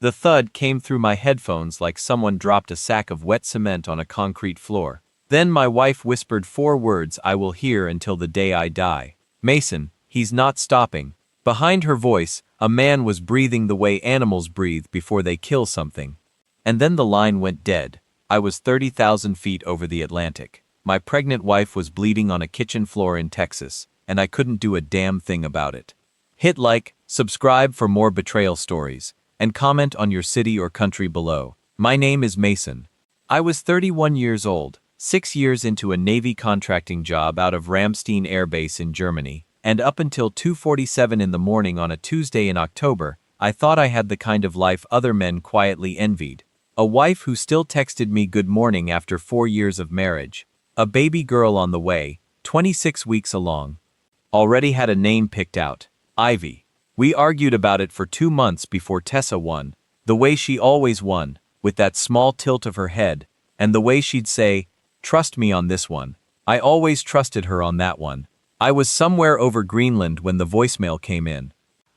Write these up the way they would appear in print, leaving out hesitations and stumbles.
The thud came through my headphones like someone dropped a sack of wet cement on a concrete floor. Then my wife whispered 4 words I will hear until the day I die. Mason, he's not stopping. Behind her voice, a man was breathing the way animals breathe before they kill something. And then the line went dead. I was 30,000 feet over the Atlantic. My pregnant wife was bleeding on a kitchen floor in Texas, and I couldn't do a damn thing about it. Hit like, subscribe for more betrayal stories, and comment on your city or country below. My name is Mason. I was 31 years old, 6 years into a Navy contracting job out of Ramstein Air Base in Germany, and up until 2:47 in the morning on a Tuesday in October, I thought I had the kind of life other men quietly envied. A wife who still texted me good morning after 4 years of marriage. A baby girl on the way, 26 weeks along. Already had a name picked out, Ivy. We argued about it for 2 months before Tessa won, the way she always won, with that small tilt of her head, and the way she'd say, "Trust me on this one." I always trusted her on that one. I was somewhere over Greenland when the voicemail came in.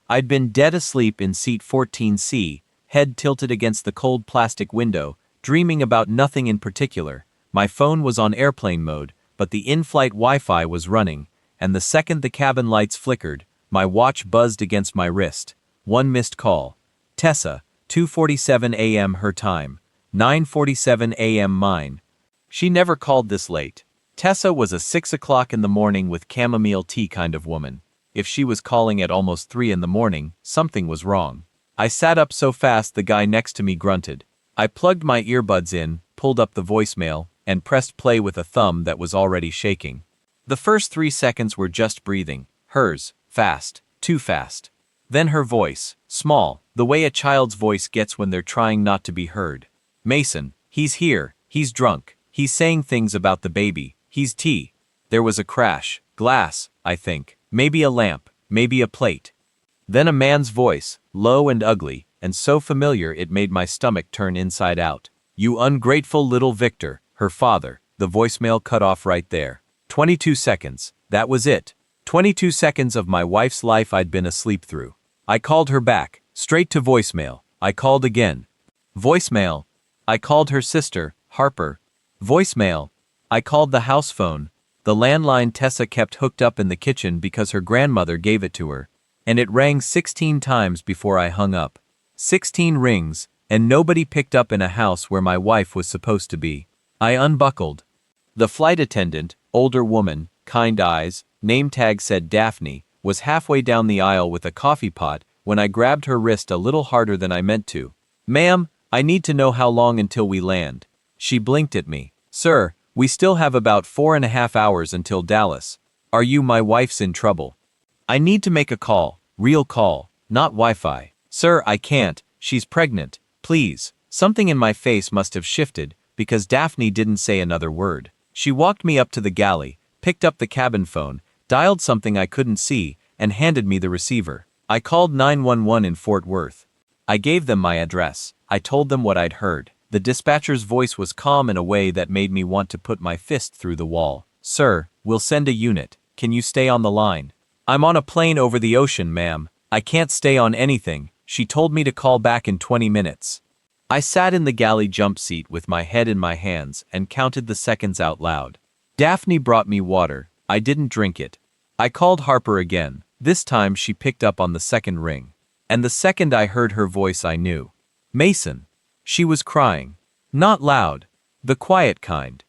I'd been dead asleep in seat 14C, head tilted against the cold plastic window, dreaming about nothing in particular. My phone was on airplane mode, but the in-flight Wi-Fi was running, and the second the cabin lights flickered, my watch buzzed against my wrist. 1 missed call. Tessa, 2:47 a.m. her time, 9:47 a.m. mine. She never called this late. Tessa was a 6 o'clock in the morning with chamomile tea kind of woman. If she was calling at almost 3 in the morning, something was wrong. I sat up so fast the guy next to me grunted. I plugged my earbuds in, pulled up the voicemail, and pressed play with a thumb that was already shaking. The first 3 seconds were just breathing. Hers, fast, too fast. Then her voice, small, the way a child's voice gets when they're trying not to be heard. Mason, he's here, he's drunk, he's saying things about the baby, he's tea. There was a crash, glass, I think, maybe a lamp, maybe a plate. Then a man's voice, low and ugly, and so familiar it made my stomach turn inside out. "You ungrateful little Victor," her father. The voicemail cut off right there. 22 seconds, that was it. 22 seconds of my wife's life I'd been asleep through. I called her back, straight to voicemail. I called again. Voicemail. I called her sister, Harper. Voicemail. I called the house phone. The landline Tessa kept hooked up in the kitchen because her grandmother gave it to her. And it rang 16 times before I hung up. 16 rings, and nobody picked up in a house where my wife was supposed to be. I unbuckled. The flight attendant, older woman, kind eyes, name tag said Daphne, was halfway down the aisle with a coffee pot when I grabbed her wrist a little harder than I meant to. "Ma'am, I need to know how long until we land." She blinked at me. "Sir, we still have about 4.5 hours until Dallas. Are you? My wife's in trouble. I need to make a call, real call, not Wi-Fi." "Sir, I can't, she's pregnant, please." Something in my face must have shifted, because Daphne didn't say another word. She walked me up to the galley, picked up the cabin phone, dialed something I couldn't see, and handed me the receiver. I called 911 in Fort Worth. I gave them my address. I told them what I'd heard. The dispatcher's voice was calm in a way that made me want to put my fist through the wall. "Sir, we'll send a unit. Can you stay on the line?" "I'm on a plane over the ocean, ma'am. I can't stay on anything. She told me to call back in 20 minutes. I sat in the galley jump seat with my head in my hands and counted the seconds out loud. Daphne brought me water. I didn't drink it. I called Harper again. This time she picked up on the second ring. And the second I heard her voice I knew. Mason. She was crying. Not loud. The quiet kind.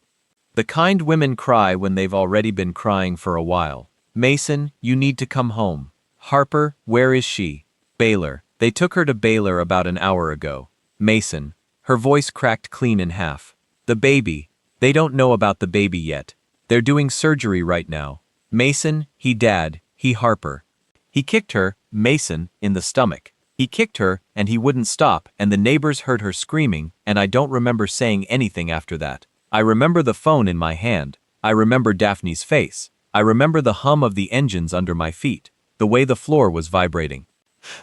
The kind women cry when they've already been crying for a while. "Mason, you need to come home." "Harper, where is she?" "Baylor. They took her to Baylor about an hour ago." "Mason." Her voice cracked clean in half. "The baby. They don't know about the baby yet. They're doing surgery right now." "Mason, he Harper. He kicked her, Mason, in the stomach. He kicked her, and he wouldn't stop, and the neighbors heard her screaming, and I don't remember saying anything after that. I remember the phone in my hand. I remember Daphne's face. I remember the hum of the engines under my feet, the way the floor was vibrating.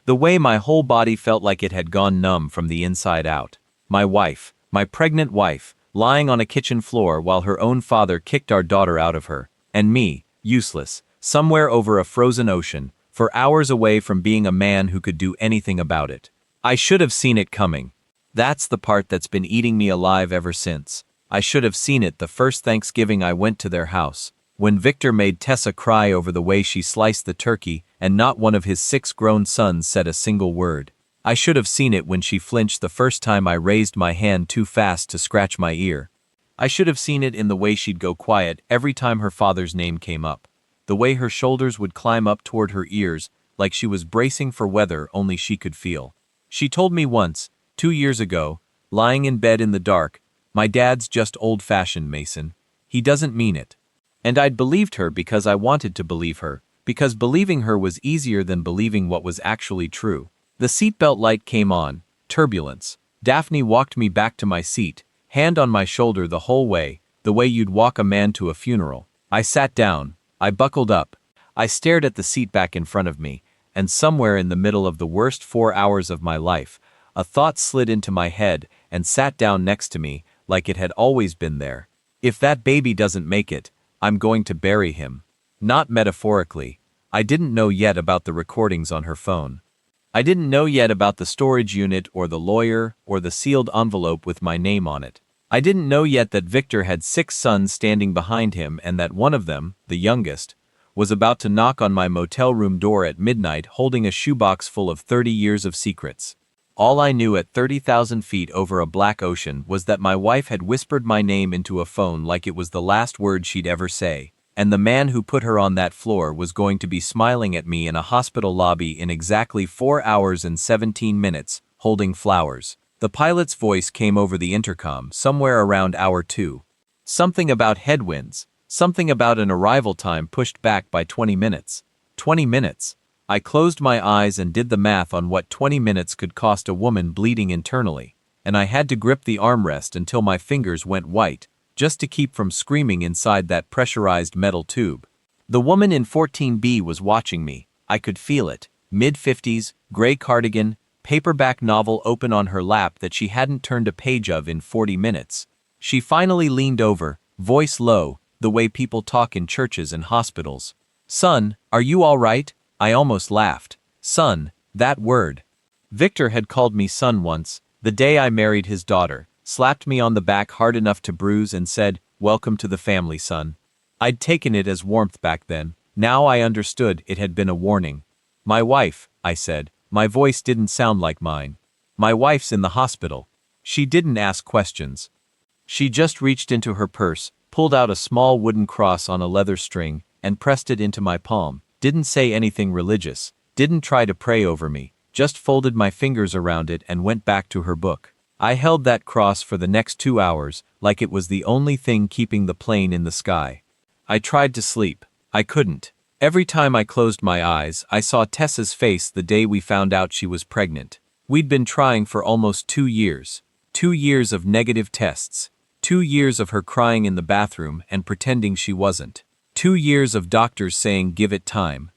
The way my whole body felt like it had gone numb from the inside out. My wife, my pregnant wife, lying on a kitchen floor while her own father kicked our daughter out of her. And me, useless, somewhere over a frozen ocean, for hours away from being a man who could do anything about it. I should have seen it coming. That's the part that's been eating me alive ever since. I should have seen it the first Thanksgiving I went to their house, when Victor made Tessa cry over the way she sliced the turkey and not one of his 6 grown sons said a single word. I should have seen it when she flinched the first time I raised my hand too fast to scratch my ear. I should have seen it in the way she'd go quiet every time her father's name came up. The way her shoulders would climb up toward her ears like she was bracing for weather only she could feel. She told me once, 2 years ago, lying in bed in the dark, "My dad's just old-fashioned, Mason. He doesn't mean it." And I'd believed her because I wanted to believe her, because believing her was easier than believing what was actually true. The seatbelt light came on, turbulence. Daphne walked me back to my seat, hand on my shoulder the whole way, the way you'd walk a man to a funeral. I sat down. I buckled up. I stared at the seat back in front of me, and somewhere in the middle of the worst 4 hours of my life, a thought slid into my head and sat down next to me like it had always been there. If that baby doesn't make it, I'm going to bury him. Not metaphorically. I didn't know yet about the recordings on her phone. I didn't know yet about the storage unit or the lawyer or the sealed envelope with my name on it. I didn't know yet that Victor had 6 sons standing behind him and that one of them, the youngest, was about to knock on my motel room door at midnight holding a shoebox full of 30 years of secrets. All I knew at 30,000 feet over a black ocean was that my wife had whispered my name into a phone like it was the last word she'd ever say, and the man who put her on that floor was going to be smiling at me in a hospital lobby in exactly 4 hours and 17 minutes, holding flowers. The pilot's voice came over the intercom somewhere around hour 2. Something about headwinds. Something about an arrival time pushed back by 20 minutes. 20 minutes. I closed my eyes and did the math on what 20 minutes could cost a woman bleeding internally, and I had to grip the armrest until my fingers went white, just to keep from screaming inside that pressurized metal tube. The woman in 14B was watching me. I could feel it. Mid-50s, gray cardigan, paperback novel open on her lap that she hadn't turned a page of in 40 minutes. She finally leaned over, voice low, the way people talk in churches and hospitals. "Son, are you all right?" I almost laughed. Son, that word. Victor had called me son once, the day I married his daughter, slapped me on the back hard enough to bruise and said, "Welcome to the family, son." I'd taken it as warmth back then. Now I understood it had been a warning. "My wife," I said. My voice didn't sound like mine. "My wife's in the hospital." She didn't ask questions. She just reached into her purse, pulled out a small wooden cross on a leather string, and pressed it into my palm. Didn't say anything religious, didn't try to pray over me, just folded my fingers around it and went back to her book. I held that cross for the next 2 hours, like it was the only thing keeping the plane in the sky. I tried to sleep. I couldn't. Every time I closed my eyes, I saw Tessa's face the day we found out she was pregnant. We'd been trying for almost 2 years. 2 years of negative tests. 2 years of her crying in the bathroom and pretending she wasn't. 2 years of doctors saying give it time.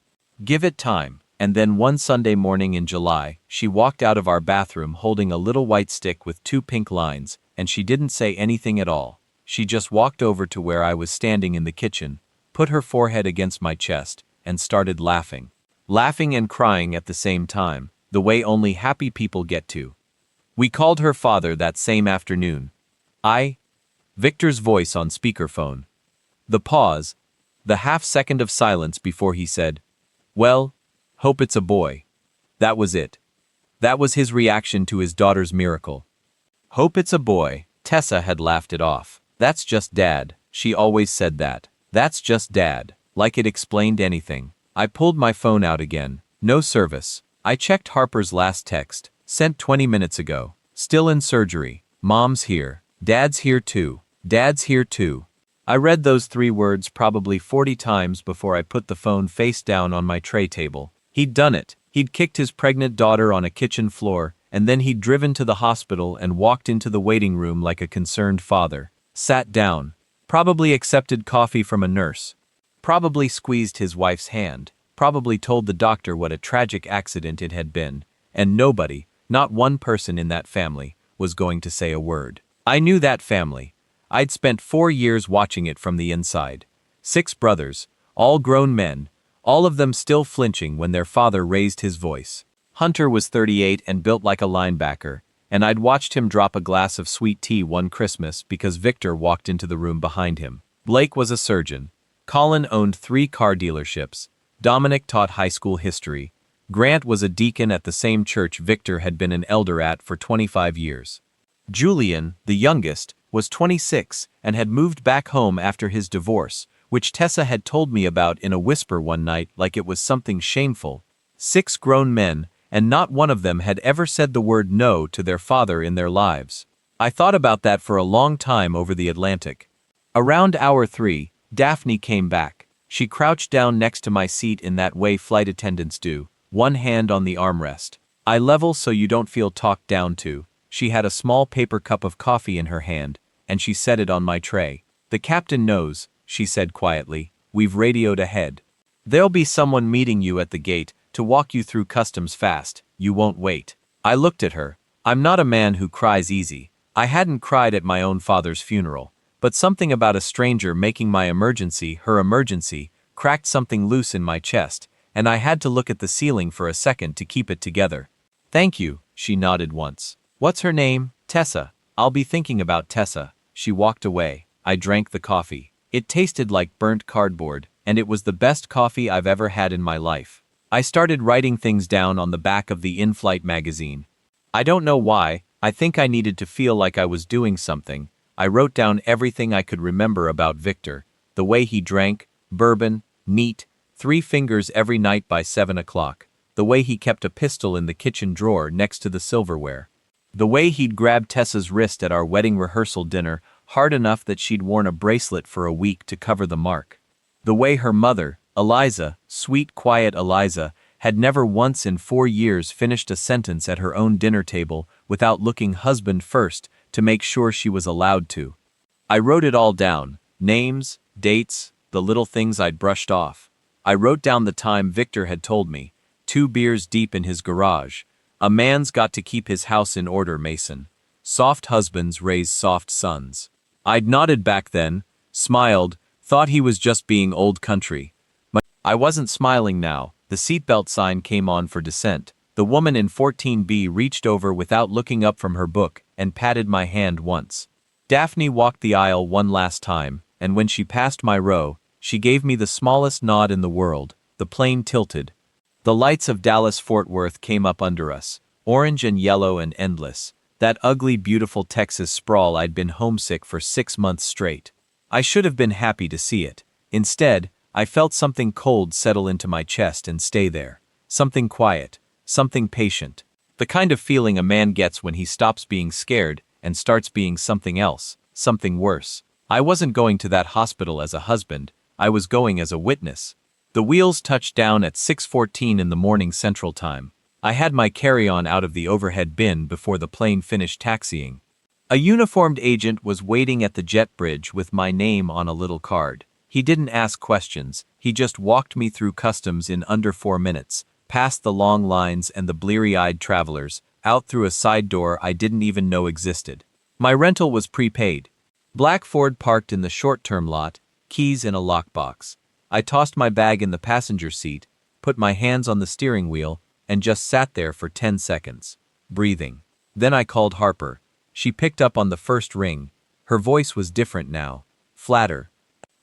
Give it time. And then one Sunday morning in July, she walked out of our bathroom holding a little white stick with 2 pink lines, and she didn't say anything at all. She just walked over to where I was standing in the kitchen, put her forehead against my chest, and started laughing. Laughing and crying at the same time, the way only happy people get to. We called her father that same afternoon. Victor's voice on speakerphone. The pause, the half-second of silence before he said, "Well, hope it's a boy." That was it. That was his reaction to his daughter's miracle. "Hope it's a boy." Tessa had laughed it off. "That's just Dad." She always said that. "That's just Dad." Like it explained anything. I pulled my phone out again. No service. I checked Harper's last text, sent 20 minutes ago. "Still in surgery. Mom's here. Dad's here too. Dad's here too." I read those 3 words probably 40 times before I put the phone face down on my tray table. He'd done it. He'd kicked his pregnant daughter on a kitchen floor, and then he'd driven to the hospital and walked into the waiting room like a concerned father. Sat down. Probably accepted coffee from a nurse. Probably squeezed his wife's hand. Probably told the doctor what a tragic accident it had been. And nobody, not one person in that family, was going to say a word. I knew that family. I'd spent 4 years watching it from the inside. 6 brothers, all grown men, all of them still flinching when their father raised his voice. Hunter was 38 and built like a linebacker, and I'd watched him drop a glass of sweet tea one Christmas because Victor walked into the room behind him. Blake was a surgeon. Colin owned 3 car dealerships. Dominic taught high school history. Grant was a deacon at the same church Victor had been an elder at for 25 years. Julian, the youngest, was 26 and had moved back home after his divorce, which Tessa had told me about in a whisper one night like it was something shameful. 6 grown men, and not one of them had ever said the word no to their father in their lives. I thought about that for a long time over the Atlantic. Around hour 3, Daphne came back. She crouched down next to my seat in that way flight attendants do, one hand on the armrest. Eye level so you don't feel talked down to. She had a small paper cup of coffee in her hand, and she set it on my tray. "The captain knows," she said quietly. "We've radioed ahead. There'll be someone meeting you at the gate to walk you through customs fast. You won't wait." I looked at her. I'm not a man who cries easy. I hadn't cried at my own father's funeral, but something about a stranger making my emergency her emergency cracked something loose in my chest, and I had to look at the ceiling for a second to keep it together. "Thank you," she nodded once. "What's her name?" "Tessa. I'll be thinking about Tessa." She walked away. I drank the coffee. It tasted like burnt cardboard, and it was the best coffee I've ever had in my life. I started writing things down on the back of the in-flight magazine. I don't know why, I think I needed to feel like I was doing something. I wrote down everything I could remember about Victor, the way he drank, bourbon, neat, 3 fingers every night by 7 o'clock, the way he kept a pistol in the kitchen drawer next to the silverware, the way he'd grabbed Tessa's wrist at our wedding rehearsal dinner hard enough that she'd worn a bracelet for a week to cover the mark, the way her mother, Eliza, sweet quiet Eliza, had never once in 4 years finished a sentence at her own dinner table without looking husband first to make sure she was allowed to. I wrote it all down, names, dates, the little things I'd brushed off. I wrote down the time Victor had told me, 2 beers deep in his garage. "A man's got to keep his house in order, Mason. Soft husbands raise soft sons." I'd nodded back then, smiled, thought he was just being old country. But I wasn't smiling now. The seatbelt sign came on for descent. The woman in 14B reached over without looking up from her book and patted my hand once. Daphne walked the aisle one last time, and when she passed my row, she gave me the smallest nod in the world. The plane tilted. The lights of Dallas-Fort Worth came up under us, orange and yellow and endless. That ugly, beautiful Texas sprawl I'd been homesick for 6 months straight. I should have been happy to see it. Instead, I felt something cold settle into my chest and stay there. Something quiet, something patient. The kind of feeling a man gets when he stops being scared and starts being something else, something worse. I wasn't going to that hospital as a husband, I was going as a witness. The wheels touched down at 6:14 in the morning Central Time. I had my carry-on out of the overhead bin before the plane finished taxiing. A uniformed agent was waiting at the jet bridge with my name on a little card. He didn't ask questions, he just walked me through customs in under 4 minutes, past the long lines and the bleary-eyed travelers, out through a side door I didn't even know existed. My rental was prepaid. Black Ford parked in the short-term lot, keys in a lockbox. I tossed my bag in the passenger seat, put my hands on the steering wheel, and just sat there for 10 seconds, breathing. Then I called Harper. She picked up on the first ring. Her voice was different now, flatter.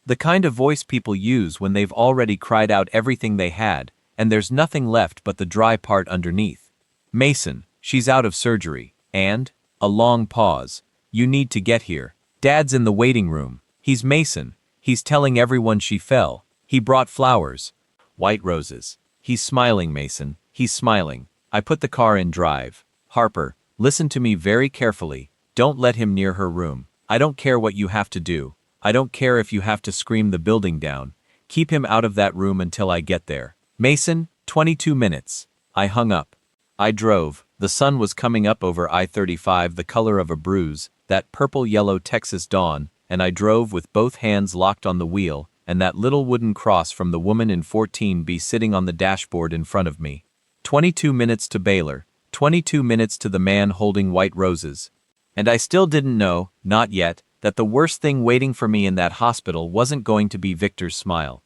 The kind of voice people use when they've already cried out everything they had, and there's nothing left but the dry part underneath. "Mason, she's out of surgery, and," a long pause, "you need to get here. Dad's in the waiting room. He's Mason. He's telling everyone she fell. He brought flowers. White roses. He's smiling, Mason. He's smiling." I put the car in drive. "Harper, listen to me very carefully. Don't let him near her room. I don't care what you have to do. I don't care if you have to scream the building down. Keep him out of that room until I get there. Mason, 22 minutes. I hung up. I drove. The sun was coming up over I-35, the color of a bruise, that purple-yellow Texas dawn, and I drove with both hands locked on the wheel, and that little wooden cross from the woman in 14B sitting on the dashboard in front of me. 22 minutes to Baylor. 22 minutes to the man holding white roses. And I still didn't know, not yet, that the worst thing waiting for me in that hospital wasn't going to be Victor's smile.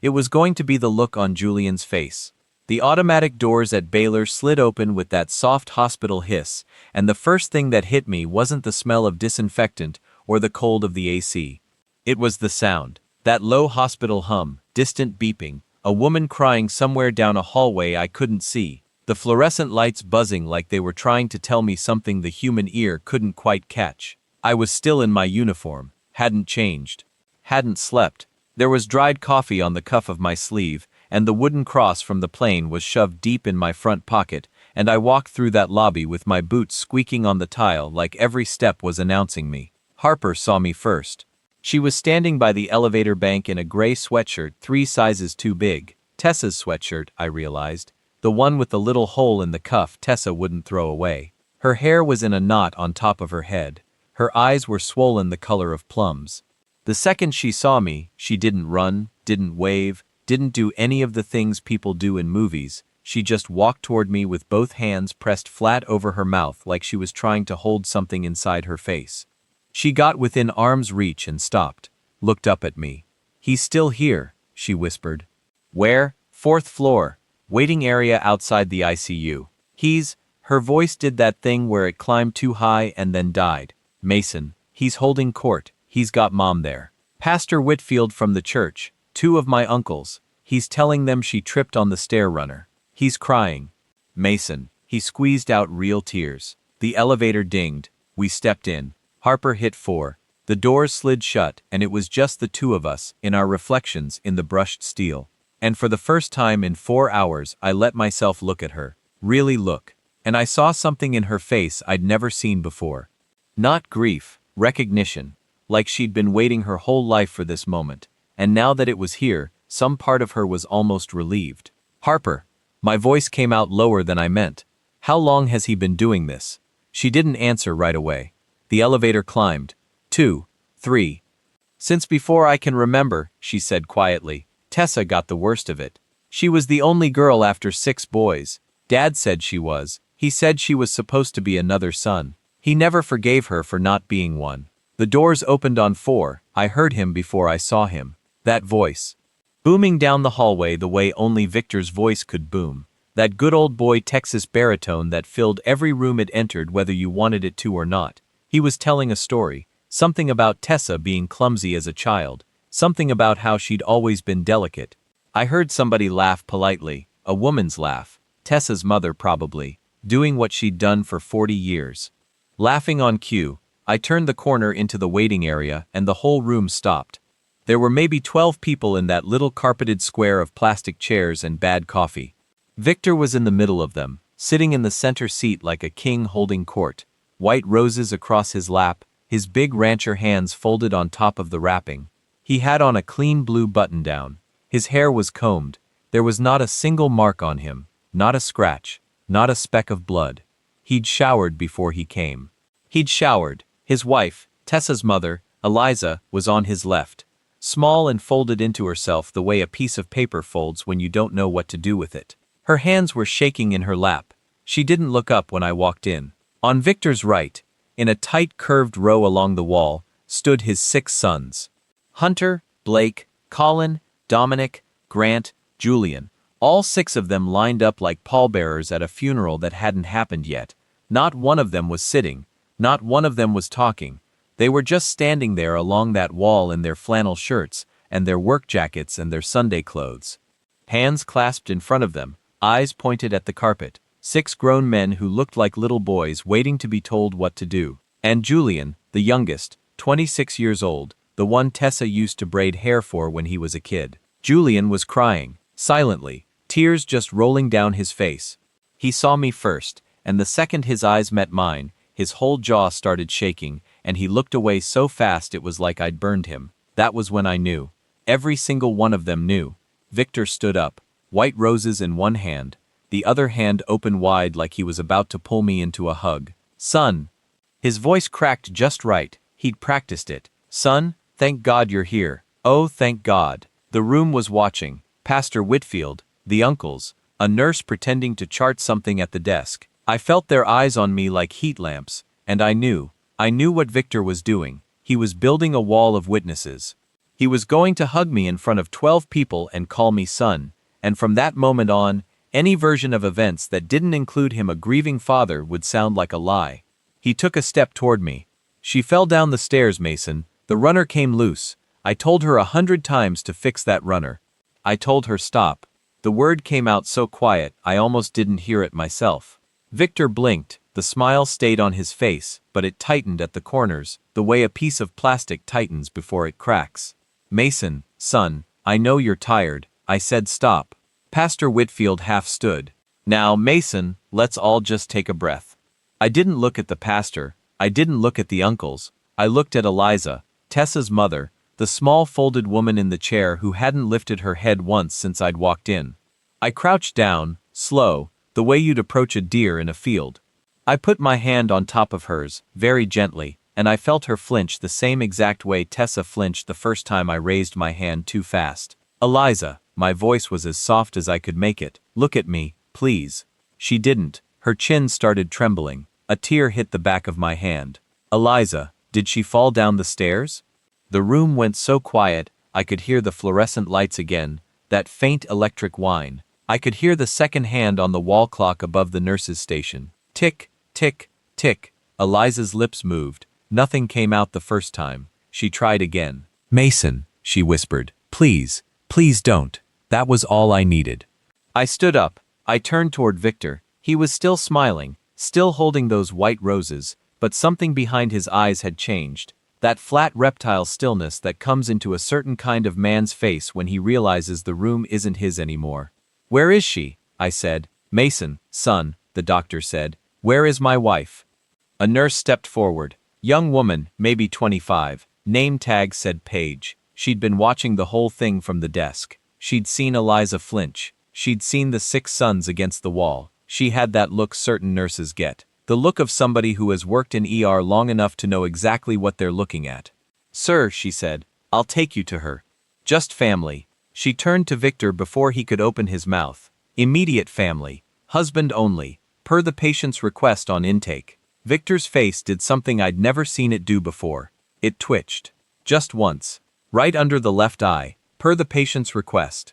It was going to be the look on Julian's face. The automatic doors at Baylor slid open with that soft hospital hiss, and the first thing that hit me wasn't the smell of disinfectant or the cold of the AC. It was the sound. That low hospital hum, distant beeping, a woman crying somewhere down a hallway I couldn't see, the fluorescent lights buzzing like they were trying to tell me something the human ear couldn't quite catch. I was still in my uniform, hadn't changed, hadn't slept. There was dried coffee on the cuff of my sleeve, and the wooden cross from the plane was shoved deep in my front pocket, and I walked through that lobby with my boots squeaking on the tile like every step was announcing me. Harper saw me first. She was standing by the elevator bank in a gray sweatshirt 3 sizes too big. Tessa's sweatshirt, I realized. The one with the little hole in the cuff Tessa wouldn't throw away. Her hair was in a knot on top of her head. Her eyes were swollen the color of plums. The second she saw me, she didn't run, didn't wave, didn't do any of the things people do in movies. She just walked toward me with both hands pressed flat over her mouth like she was trying to hold something inside her face. She got within arm's reach and stopped, looked up at me. "He's still here," she whispered. "Where?" "4th floor. Waiting area outside the ICU. Her voice did that thing where it climbed too high and then died. "Mason, he's holding court. He's got Mom there. Pastor Whitfield from the church, 2 of my uncles. He's telling them she tripped on the stair runner. He's crying." "Mason." He squeezed out real tears. The elevator dinged. We stepped in. Harper hit 4. The doors slid shut, and it was just the 2 of us, in our reflections in the brushed steel. And for the first time in 4 hours, I let myself look at her. Really look. And I saw something in her face I'd never seen before. Not grief, recognition. Like she'd been waiting her whole life for this moment. And now that it was here, some part of her was almost relieved. "Harper." My voice came out lower than I meant. "How long has he been doing this?" She didn't answer right away. The elevator climbed. 2, 3. "Since before I can remember," she said quietly. "Tessa got the worst of it. She was the only girl after 6 boys. Dad said she was. He said she was supposed to be another son. He never forgave her for not being one." The doors opened on 4. I heard him before I saw him. That voice. Booming down the hallway the way only Victor's voice could boom. That good old boy Texas baritone that filled every room it entered whether you wanted it to or not. He was telling a story. Something about Tessa being clumsy as a child. Something about how she'd always been delicate. I heard somebody laugh politely. A woman's laugh. Tessa's mother probably. Doing what she'd done for 40 years. Laughing on cue. I turned the corner into the waiting area and the whole room stopped. There were maybe 12 people in that little carpeted square of plastic chairs and bad coffee. Victor was in the middle of them, sitting in the center seat like a king holding court. White roses across his lap, his big rancher hands folded on top of the wrapping. He had on a clean blue button-down. His hair was combed. There was not a single mark on him, not a scratch, not a speck of blood. He'd showered before he came. He'd showered. His wife, Tessa's mother, Eliza, was on his left. Small and folded into herself the way a piece of paper folds when you don't know what to do with it. Her hands were shaking in her lap. She didn't look up when I walked in. On Victor's right, in a tight curved row along the wall, stood his 6 sons. Hunter, Blake, Colin, Dominic, Grant, Julian. All 6 of them lined up like pallbearers at a funeral that hadn't happened yet. Not one of them was sitting. Not one of them was talking. They were just standing there along that wall in their flannel shirts, and their work jackets and their Sunday clothes. Hands clasped in front of them, eyes pointed at the carpet. 6 grown men who looked like little boys waiting to be told what to do. And Julian, the youngest, 26 years old, the one Tessa used to braid hair for when he was a kid. Julian was crying, silently, tears just rolling down his face. He saw me first, and the second his eyes met mine, his whole jaw started shaking, and he looked away so fast it was like I'd burned him. That was when I knew. Every single one of them knew. Victor stood up, white roses in one hand, the other hand open wide like he was about to pull me into a hug. "Son." His voice cracked just right. He'd practiced it. "Son, thank God you're here. Oh, thank God." The room was watching. Pastor Whitfield, the uncles, a nurse pretending to chart something at the desk. I felt their eyes on me like heat lamps, and I knew what Victor was doing. He was building a wall of witnesses. He was going to hug me in front of 12 people and call me son, and from that moment on, Any version of events that didn't include him a grieving father would sound like a lie. He took a step toward me. She fell down the stairs, Mason. The runner came loose. I told her 100 times to fix that runner. I told her stop. The word came out so quiet, I almost didn't hear it myself. Victor blinked. The smile stayed on his face, but it tightened at the corners, the way a piece of plastic tightens before it cracks. Mason, son, I know you're tired. I said stop. Pastor Whitfield half stood. Now, Mason, let's all just take a breath. I didn't look at the pastor. I didn't look at the uncles. I looked at Eliza, Tessa's mother, the small folded woman in the chair who hadn't lifted her head once since I'd walked in. I crouched down, slow, the way you'd approach a deer in a field. I put my hand on top of hers, very gently, and I felt her flinch the same exact way Tessa flinched the first time I raised my hand too fast. Eliza, my voice was as soft as I could make it. Look at me, please. She didn't. Her chin started trembling. A tear hit the back of my hand. Eliza, did she fall down the stairs? The room went so quiet, I could hear the fluorescent lights again, that faint electric whine. I could hear the second hand on the wall clock above the nurse's station. Tick, tick, tick. Eliza's lips moved. Nothing came out the first time. She tried again. Mason, she whispered. Please, please don't. That was all I needed. I stood up. I turned toward Victor. He was still smiling, still holding those white roses, but something behind his eyes had changed. That flat reptile stillness that comes into a certain kind of man's face when he realizes the room isn't his anymore. Where is she? I said. Mason, son, the doctor said. Where is my wife? A nurse stepped forward. Young woman, maybe 25. Name tag said Paige. She'd been watching the whole thing from the desk. She'd seen Eliza flinch. She'd seen the 6 sons against the wall. She had that look certain nurses get. The look of somebody who has worked in ER long enough to know exactly what they're looking at. Sir, she said, I'll take you to her. Just family. She turned to Victor before he could open his mouth. Immediate family. Husband only. Per the patient's request on intake. Victor's face did something I'd never seen it do before. It twitched. Just once. Right under the left eye. Per the patient's request.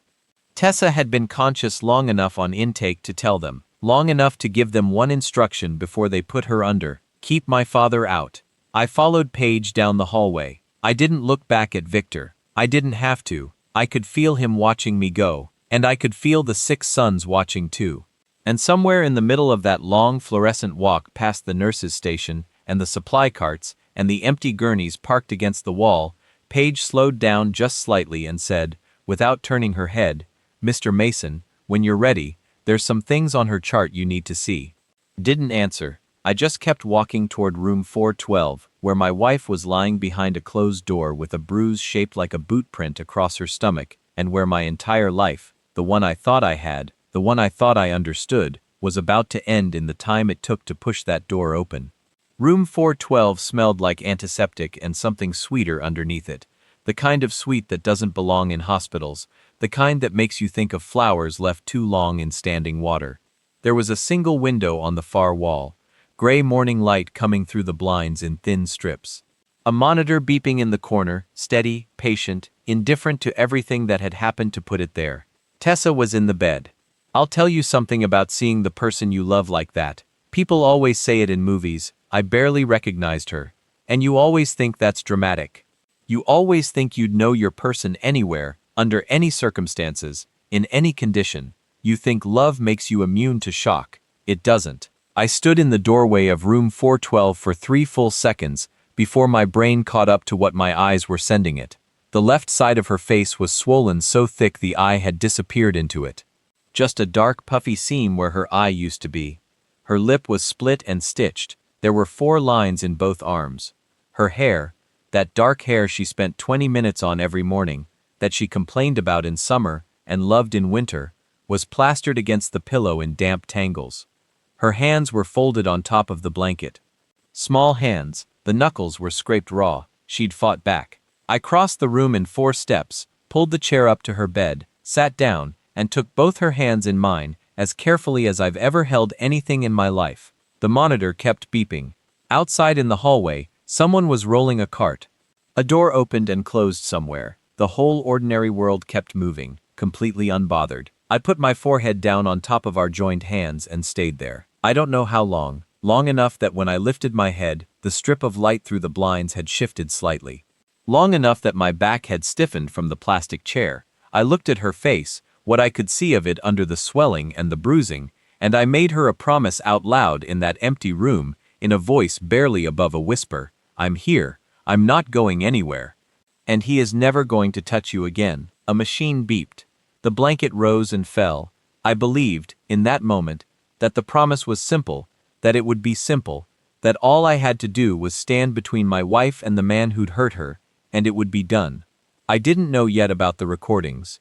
Tessa had been conscious long enough on intake to tell them. Long enough to give them one instruction before they put her under. Keep my father out. I followed Paige down the hallway. I didn't look back at Victor. I didn't have to. I could feel him watching me go, and I could feel the 6 sons watching too. And somewhere in the middle of that long fluorescent walk past the nurse's station, and the supply carts, and the empty gurneys parked against the wall, Paige slowed down just slightly and said, without turning her head, Mr. Mason, when you're ready, there's some things on her chart you need to see. Didn't answer. I just kept walking toward room 412, where my wife was lying behind a closed door with a bruise shaped like a boot print across her stomach, and where my entire life, the one I thought I had, the one I thought I understood, was about to end in the time it took to push that door open. Room 412 smelled like antiseptic and something sweeter underneath it. The kind of sweet that doesn't belong in hospitals, the kind that makes you think of flowers left too long in standing water. There was a single window on the far wall, gray morning light coming through the blinds in thin strips. A monitor beeping in the corner, steady, patient, indifferent to everything that had happened to put it there. Tessa was in the bed. I'll tell you something about seeing the person you love like that. People always say it in movies. I barely recognized her. And you always think that's dramatic. You always think you'd know your person anywhere, under any circumstances, in any condition. You think love makes you immune to shock. It doesn't. I stood in the doorway of room 412 for 3 full seconds before my brain caught up to what my eyes were sending it. The left side of her face was swollen so thick the eye had disappeared into it. Just a dark puffy seam where her eye used to be. Her lip was split and stitched. There were 4 lines in both arms. Her hair, that dark hair she spent 20 minutes on every morning, that she complained about in summer and loved in winter, was plastered against the pillow in damp tangles. Her hands were folded on top of the blanket. Small hands, the knuckles were scraped raw. She'd fought back. I crossed the room in 4 steps, pulled the chair up to her bed, sat down, and took both her hands in mine, as carefully as I've ever held anything in my life. The monitor kept beeping. Outside in the hallway, someone was rolling a cart. A door opened and closed somewhere. The whole ordinary world kept moving, completely unbothered. I put my forehead down on top of our joined hands and stayed there. I don't know how long, long enough that when I lifted my head, the strip of light through the blinds had shifted slightly. Long enough that my back had stiffened from the plastic chair. I looked at her face, what I could see of it under the swelling and the bruising, and I made her a promise out loud in that empty room, in a voice barely above a whisper. I'm here. I'm not going anywhere. And he is never going to touch you again. A machine beeped. The blanket rose and fell. I believed, in that moment, that the promise was simple, that it would be simple, that all I had to do was stand between my wife and the man who'd hurt her, and it would be done. I didn't know yet about the recordings.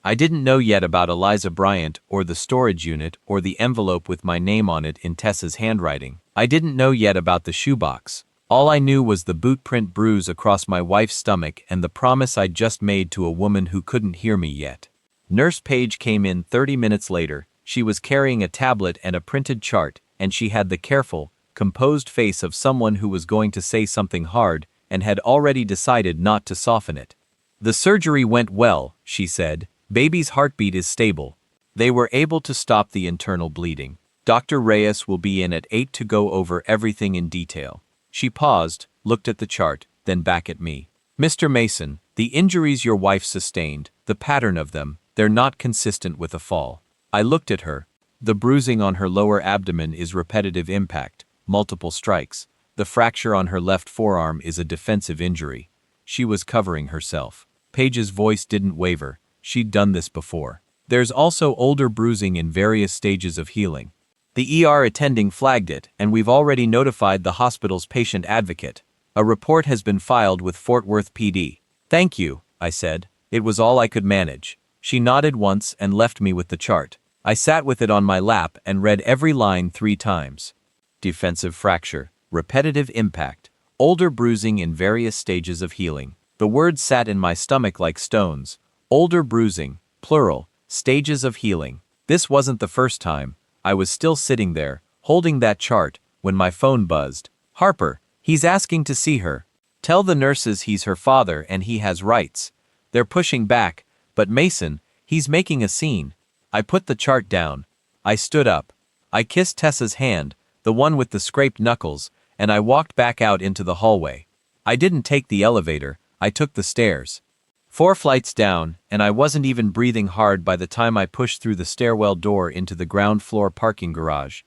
I didn't know yet about Eliza Bryant or the storage unit or the envelope with my name on it in Tessa's handwriting. I didn't know yet about the shoebox. All I knew was the boot print bruise across my wife's stomach and the promise I'd just made to a woman who couldn't hear me yet. Nurse Page came in 30 minutes later. She was carrying a tablet and a printed chart, and she had the careful, composed face of someone who was going to say something hard and had already decided not to soften it. The surgery went well, she said. Baby's heartbeat is stable. They were able to stop the internal bleeding. Dr. Reyes will be in at 8 to go over everything in detail. She paused, looked at the chart, then back at me. Mr. Mason, the injuries your wife sustained, the pattern of them, they're not consistent with a fall. I looked at her. The bruising on her lower abdomen is repetitive impact, multiple strikes. The fracture on her left forearm is a defensive injury. She was covering herself. Page's voice didn't waver. She'd done this before. There's also older bruising in various stages of healing. The ER attending flagged it, and we've already notified the hospital's patient advocate. A report has been filed with Fort Worth PD. Thank you, I said. It was all I could manage. She nodded once and left me with the chart. I sat with it on my lap and read every line 3 times. Defensive fracture, repetitive impact, older bruising in various stages of healing. The words sat in my stomach like stones. Older bruising, plural, stages of healing. This wasn't the first time. I was still sitting there, holding that chart, when my phone buzzed. Harper, he's asking to see her. Tell the nurses he's her father and he has rights. They're pushing back, but Mason, he's making a scene. I put the chart down. I stood up. I kissed Tessa's hand, the one with the scraped knuckles, and I walked back out into the hallway. I didn't take the elevator, I took the stairs. 4 flights down, and I wasn't even breathing hard by the time I pushed through the stairwell door into the ground floor parking garage.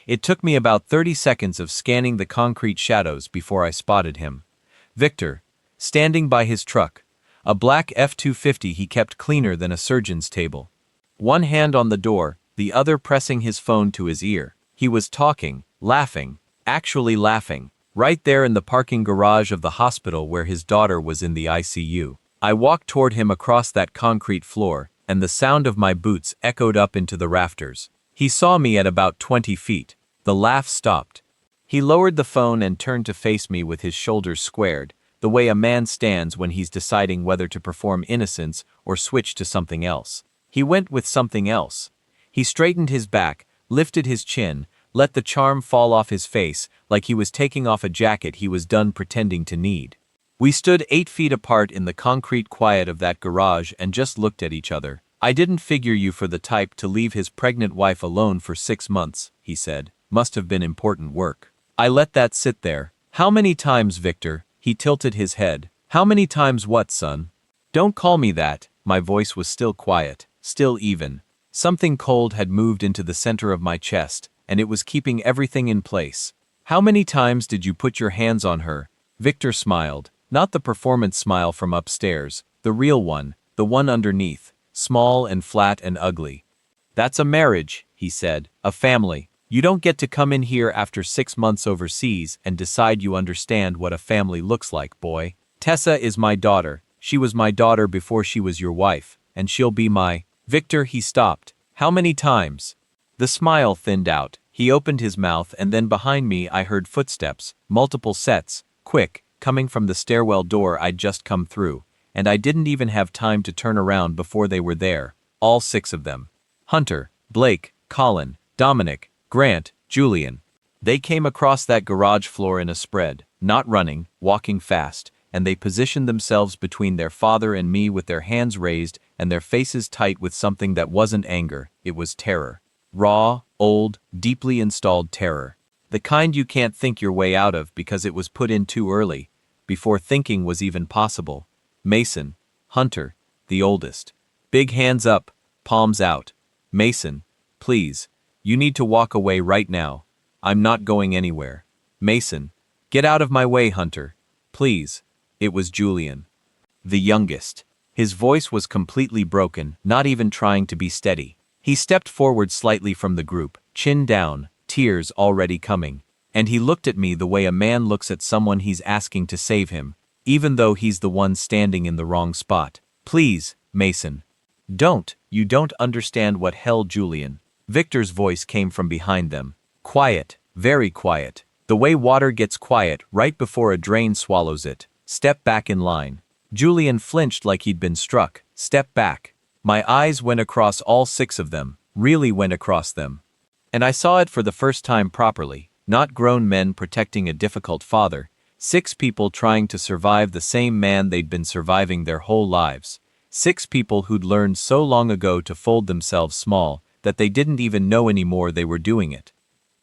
It took me about 30 seconds of scanning the concrete shadows before I spotted him. Victor, standing by his truck. A black F-250 he kept cleaner than a surgeon's table. One hand on the door, the other pressing his phone to his ear. He was talking, laughing, actually laughing, right there in the parking garage of the hospital where his daughter was in the ICU. I walked toward him across that concrete floor, and the sound of my boots echoed up into the rafters. He saw me at about 20 feet. The laugh stopped. He lowered the phone and turned to face me with his shoulders squared, the way a man stands when he's deciding whether to perform innocence or switch to something else. He went with something else. He straightened his back, lifted his chin, let the charm fall off his face like he was taking off a jacket he was done pretending to need. We stood 8 feet apart in the concrete quiet of that garage and just looked at each other. I didn't figure you for the type to leave his pregnant wife alone for 6 months, he said. Must have been important work. I let that sit there. How many times, Victor? He tilted his head. How many times what, son? Don't call me that. My voice was still quiet, still even. Something cold had moved into the center of my chest, and it was keeping everything in place. How many times did you put your hands on her? Victor smiled. Not the performance smile from upstairs, the real one, the one underneath, small and flat and ugly. That's a marriage, he said, a family. You don't get to come in here after 6 months overseas and decide you understand what a family looks like, boy. Tessa is my daughter. She was my daughter before she was your wife, and she'll be my... Victor, he stopped. How many times? The smile thinned out. He opened his mouth and then behind me I heard footsteps, multiple sets, quick, coming from the stairwell door I'd just come through, and I didn't even have time to turn around before they were there, all 6 of them. Hunter, Blake, Colin, Dominic, Grant, Julian. They came across that garage floor in a spread, not running, walking fast, and they positioned themselves between their father and me with their hands raised and their faces tight with something that wasn't anger, it was terror. Raw, old, deeply installed terror. The kind you can't think your way out of because it was put in too early, before thinking was even possible. Mason, Hunter, the oldest. Big hands up, palms out. Mason, please, you need to walk away right now. I'm not going anywhere. Mason, get out of my way, Hunter. Please. It was Julian. The youngest. His voice was completely broken, not even trying to be steady. He stepped forward slightly from the group, chin down, tears already coming. And he looked at me the way a man looks at someone he's asking to save him, even though he's the one standing in the wrong spot. Please, Mason. You don't understand what hell, Julian. Victor's voice came from behind them. Quiet, very quiet. The way water gets quiet right before a drain swallows it. Step back in line. Julian flinched like he'd been struck. Step back. My eyes went across all 6 of them, really went across them. And I saw it for the first time properly, not grown men protecting a difficult father, 6 people trying to survive the same man they'd been surviving their whole lives. 6 people who'd learned so long ago to fold themselves small that they didn't even know anymore they were doing it.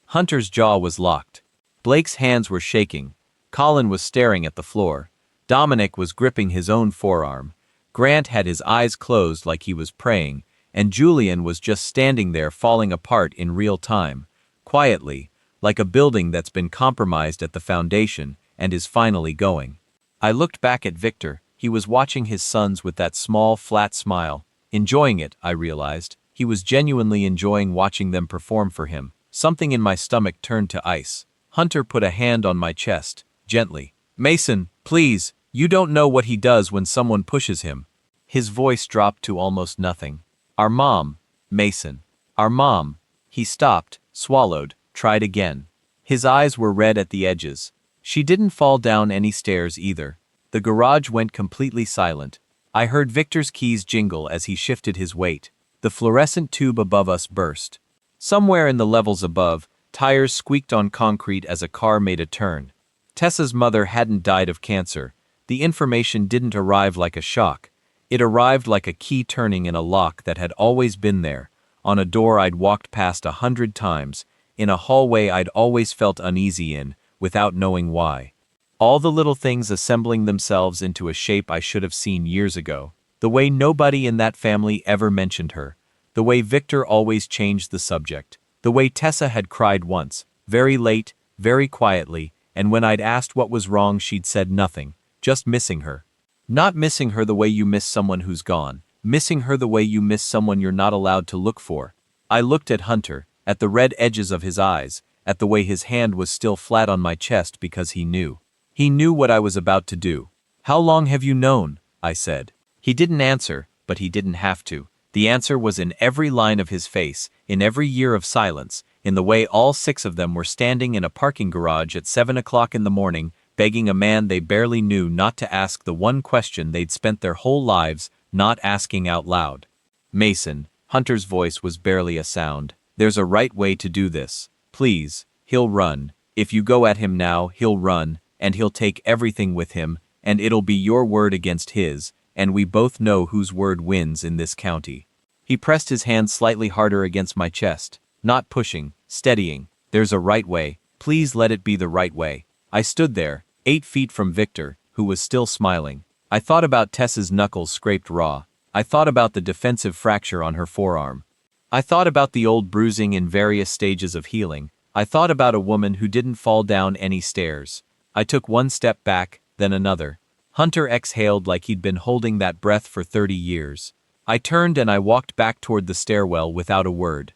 Hunter's jaw was locked. Blake's hands were shaking. Colin was staring at the floor. Dominic was gripping his own forearm. Grant had his eyes closed like he was praying, and Julian was just standing there falling apart in real time, quietly, like a building that's been compromised at the foundation and is finally going. I looked back at Victor. He was watching his sons with that small, flat smile. Enjoying it, I realized. He was genuinely enjoying watching them perform for him. Something in my stomach turned to ice. Hunter put a hand on my chest, gently. Mason, please, you don't know what he does when someone pushes him. His voice dropped to almost nothing. Our mom, Mason. Our mom. He stopped, swallowed, tried again. His eyes were red at the edges. She didn't fall down any stairs either. The garage went completely silent. I heard Victor's keys jingle as he shifted his weight. The fluorescent tube above us burst. Somewhere in the levels above, tires squeaked on concrete as a car made a turn. Tessa's mother hadn't died of cancer. The information didn't arrive like a shock. It arrived like a key turning in a lock that had always been there, on a door I'd walked past 100 times, in a hallway I'd always felt uneasy in, without knowing why. All the little things assembling themselves into a shape I should have seen years ago. The way nobody in that family ever mentioned her. The way Victor always changed the subject. The way Tessa had cried once, very late, very quietly, and when I'd asked what was wrong she'd said nothing, just missing her. Not missing her the way you miss someone who's gone, missing her the way you miss someone you're not allowed to look for. I looked at Hunter, at the red edges of his eyes, at the way his hand was still flat on my chest because he knew. He knew what I was about to do. How long have you known? I said. He didn't answer, but he didn't have to. The answer was in every line of his face, in every year of silence, in the way all 6 of them were standing in a parking garage at 7 o'clock in the morning, begging a man they barely knew not to ask the one question they'd spent their whole lives not asking out loud. Mason, Hunter's voice was barely a sound. There's a right way to do this. Please, he'll run. If you go at him now, he'll run, and he'll take everything with him, and it'll be your word against his, and we both know whose word wins in this county. He pressed his hand slightly harder against my chest, not pushing, steadying. There's a right way. Please let it be the right way. I stood there, 8 feet from Victor, who was still smiling. I thought about Tessa's knuckles scraped raw. I thought about the defensive fracture on her forearm. I thought about the old bruising in various stages of healing. I thought about a woman who didn't fall down any stairs. I took one step back, then another. Hunter exhaled like he'd been holding that breath for 30 years. I turned and I walked back toward the stairwell without a word.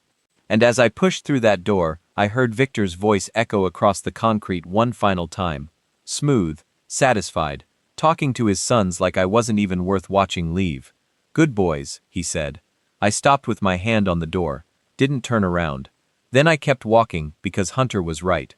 And as I pushed through that door, I heard Victor's voice echo across the concrete one final time. Smooth, satisfied, talking to his sons like I wasn't even worth watching leave. Good boys, he said. I stopped with my hand on the door, didn't turn around. Then I kept walking because Hunter was right.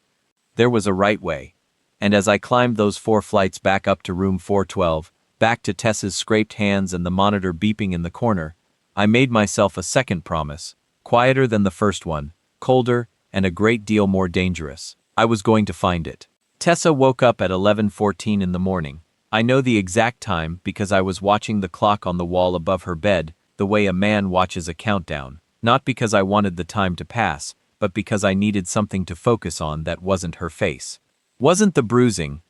There was a right way. And as I climbed those 4 flights back up to room 412, back to Tessa's scraped hands and the monitor beeping in the corner, I made myself a second promise, quieter than the first one, colder, and a great deal more dangerous. I was going to find it. Tessa woke up at 11:14 in the morning. I know the exact time because I was watching the clock on the wall above her bed, the way a man watches a countdown. Not because I wanted the time to pass, but because I needed something to focus on that wasn't her face. Wasn't the bruising.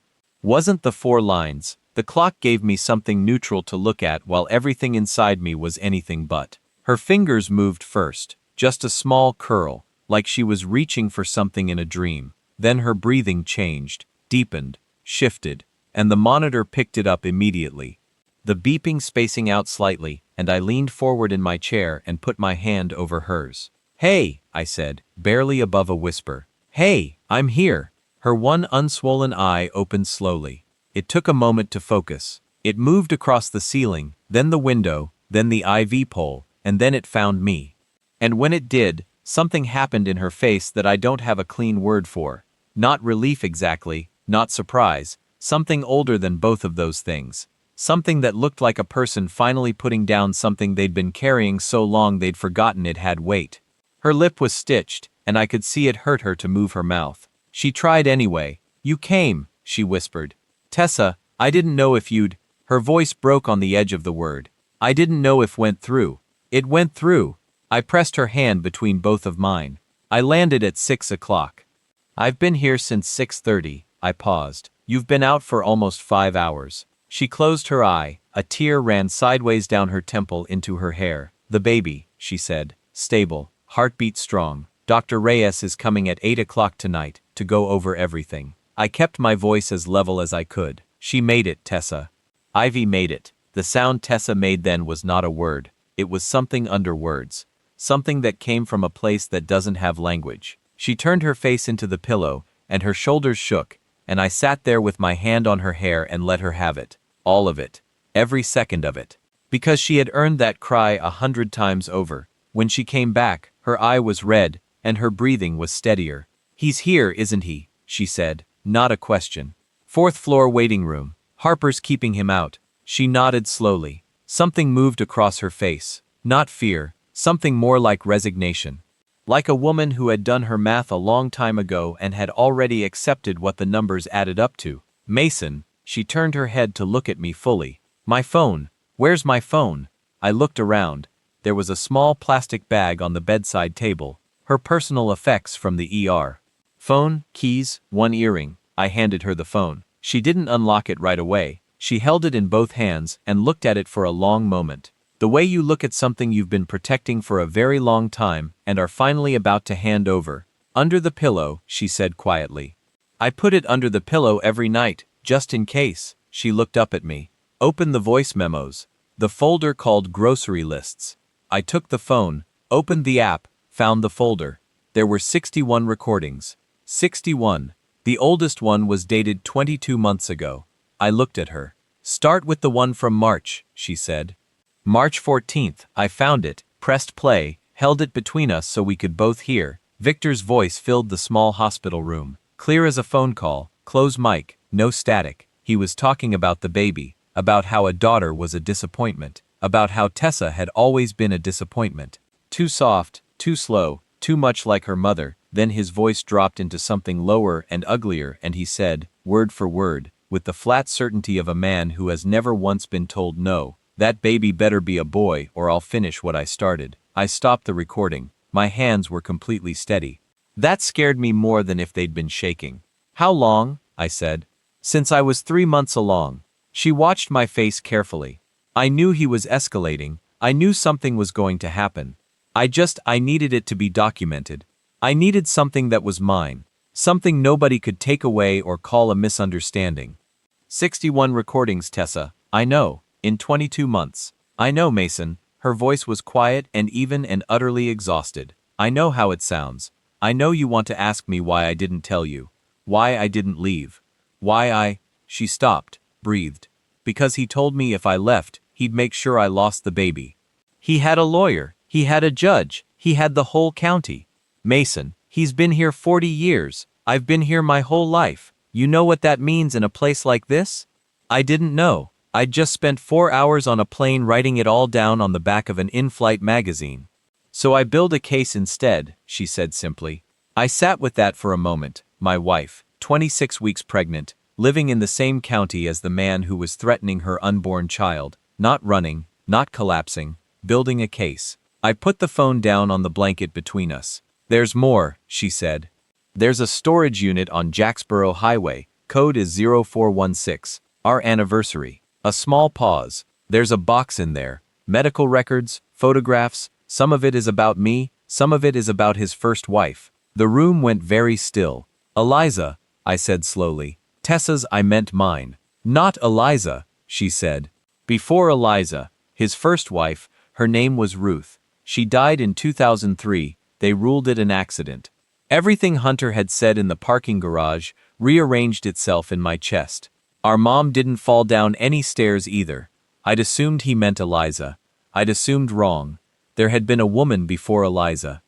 Wasn't the 4 lines. The clock gave me something neutral to look at while everything inside me was anything but. Her fingers moved first, just a small curl, like she was reaching for something in a dream. Then her breathing changed, deepened, shifted, and the monitor picked it up immediately. The beeping spacing out slightly, and I leaned forward in my chair and put my hand over hers. "Hey," I said, barely above a whisper. "Hey, I'm here." Her one unswollen eye opened slowly. It took a moment to focus. It moved across the ceiling, then the window, then the IV pole, and then it found me. And when it did, something happened in her face that I don't have a clean word for. Not relief exactly, not surprise, something older than both of those things. Something that looked like a person finally putting down something they'd been carrying so long they'd forgotten it had weight. Her lip was stitched, and I could see it hurt her to move her mouth. She tried anyway. "You came," she whispered. "Tessa, I didn't know if you'd—" Her voice broke on the edge of the word. "I didn't know if went through." "It went through." I pressed her hand between both of mine. "I landed at 6 o'clock. I've been here since 6:30, I paused. "You've been out for almost 5 hours. She closed her eye. A tear ran sideways down her temple into her hair. "The baby," she said. "Stable. Heartbeat strong. Dr. Reyes is coming at 8 o'clock tonight to go over everything." I kept my voice as level as I could. "She made it, Tessa. Ivy made it." The sound Tessa made then was not a word. It was something under words. Something that came from a place that doesn't have language. She turned her face into the pillow, and her shoulders shook, and I sat there with my hand on her hair and let her have it. All of it. Every second of it. Because she had earned that cry 100 times over. When she came back, her eye was red, and her breathing was steadier. "He's here, isn't he?" she said. Not a question. "4th floor waiting room. Harper's keeping him out." She nodded slowly. Something moved across her face. Not fear, something more like resignation. Like a woman who had done her math a long time ago and had already accepted what the numbers added up to. "Mason," she turned her head to look at me fully. "My phone. Where's my phone?" I looked around. There was a small plastic bag on the bedside table. Her personal effects from the ER. Phone, keys, 1 earring. I handed her the phone. She didn't unlock it right away. She held it in both hands and looked at it for a long moment. The way you look at something you've been protecting for a very long time and are finally about to hand over. "Under the pillow," she said quietly. "I put it under the pillow every night, just in case." She looked up at me. "Open the voice memos. The folder called grocery lists." I took the phone, opened the app, found the folder. There were 61 recordings. 61. The oldest one was dated 22 months ago. I looked at her. "Start with the one from March," she said. "March 14th, I found it, pressed play, held it between us so we could both hear." Victor's voice filled the small hospital room. Clear as a phone call, close mic, no static. He was talking about the baby, about how a daughter was a disappointment, about how Tessa had always been a disappointment. Too soft, too slow, too much like her mother. Then his voice dropped into something lower and uglier and he said, word for word, with the flat certainty of a man who has never once been told no, "That baby better be a boy or I'll finish what I started." I stopped the recording. My hands were completely steady. That scared me more than if they'd been shaking. "How long?" I said. "Since I was 3 months along." She watched my face carefully. I knew he was escalating. I knew something was going to happen. I needed it to be documented. I needed something that was mine. Something nobody could take away or call a misunderstanding. 61 recordings, Tessa. I know. In 22 months. I know, Mason. Her voice was quiet and even and utterly exhausted. I know how it sounds. I know you want to ask me why I didn't tell you. Why I didn't leave. She stopped, breathed. Because he told me if I left, he'd make sure I lost the baby. He had a lawyer. He had a judge. He had the whole county. Mason, he's been here 40 years. I've been here my whole life. You know what that means in a place like this? I didn't know. I'd just spent 4 hours on a plane writing it all down on the back of an in-flight magazine. So I built a case instead, she said simply. I sat with that for a moment. My wife, 26 weeks pregnant, living in the same county as the man who was threatening her unborn child, not running, not collapsing, building a case. I put the phone down on the blanket between us. "There's more," she said. "There's a storage unit on Jacksboro Highway, code is 0416, our anniversary." A small pause. "There's a box in there. Medical records, photographs, some of it is about me, some of it is about his first wife." The room went very still. "Eliza," I said slowly. "Tessa's, I meant mine." "Not Eliza," she said. "Before Eliza, his first wife, her name was Ruth. She died in 2003, they ruled it an accident." Everything Hunter had said in the parking garage rearranged itself in my chest. Our mom didn't fall down any stairs either. I'd assumed he meant Eliza. I'd assumed wrong. There had been a woman before Eliza.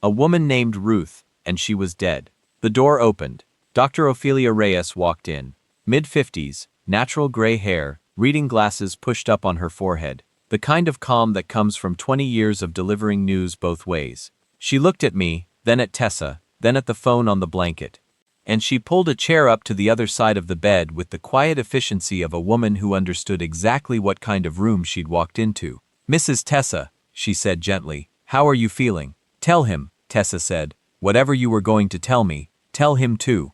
A woman named Ruth, and she was dead. The door opened. Dr. Ophelia Reyes walked in. Mid-50s, natural gray hair, reading glasses pushed up on her forehead. The kind of calm that comes from 20 years of delivering news both ways. She looked at me, then at Tessa, then at the phone on the blanket. And she pulled a chair up to the other side of the bed with the quiet efficiency of a woman who understood exactly what kind of room she'd walked into. "Mrs. Tessa," she said gently, "how are you feeling?" "Tell him," Tessa said. "Whatever you were going to tell me, tell him too."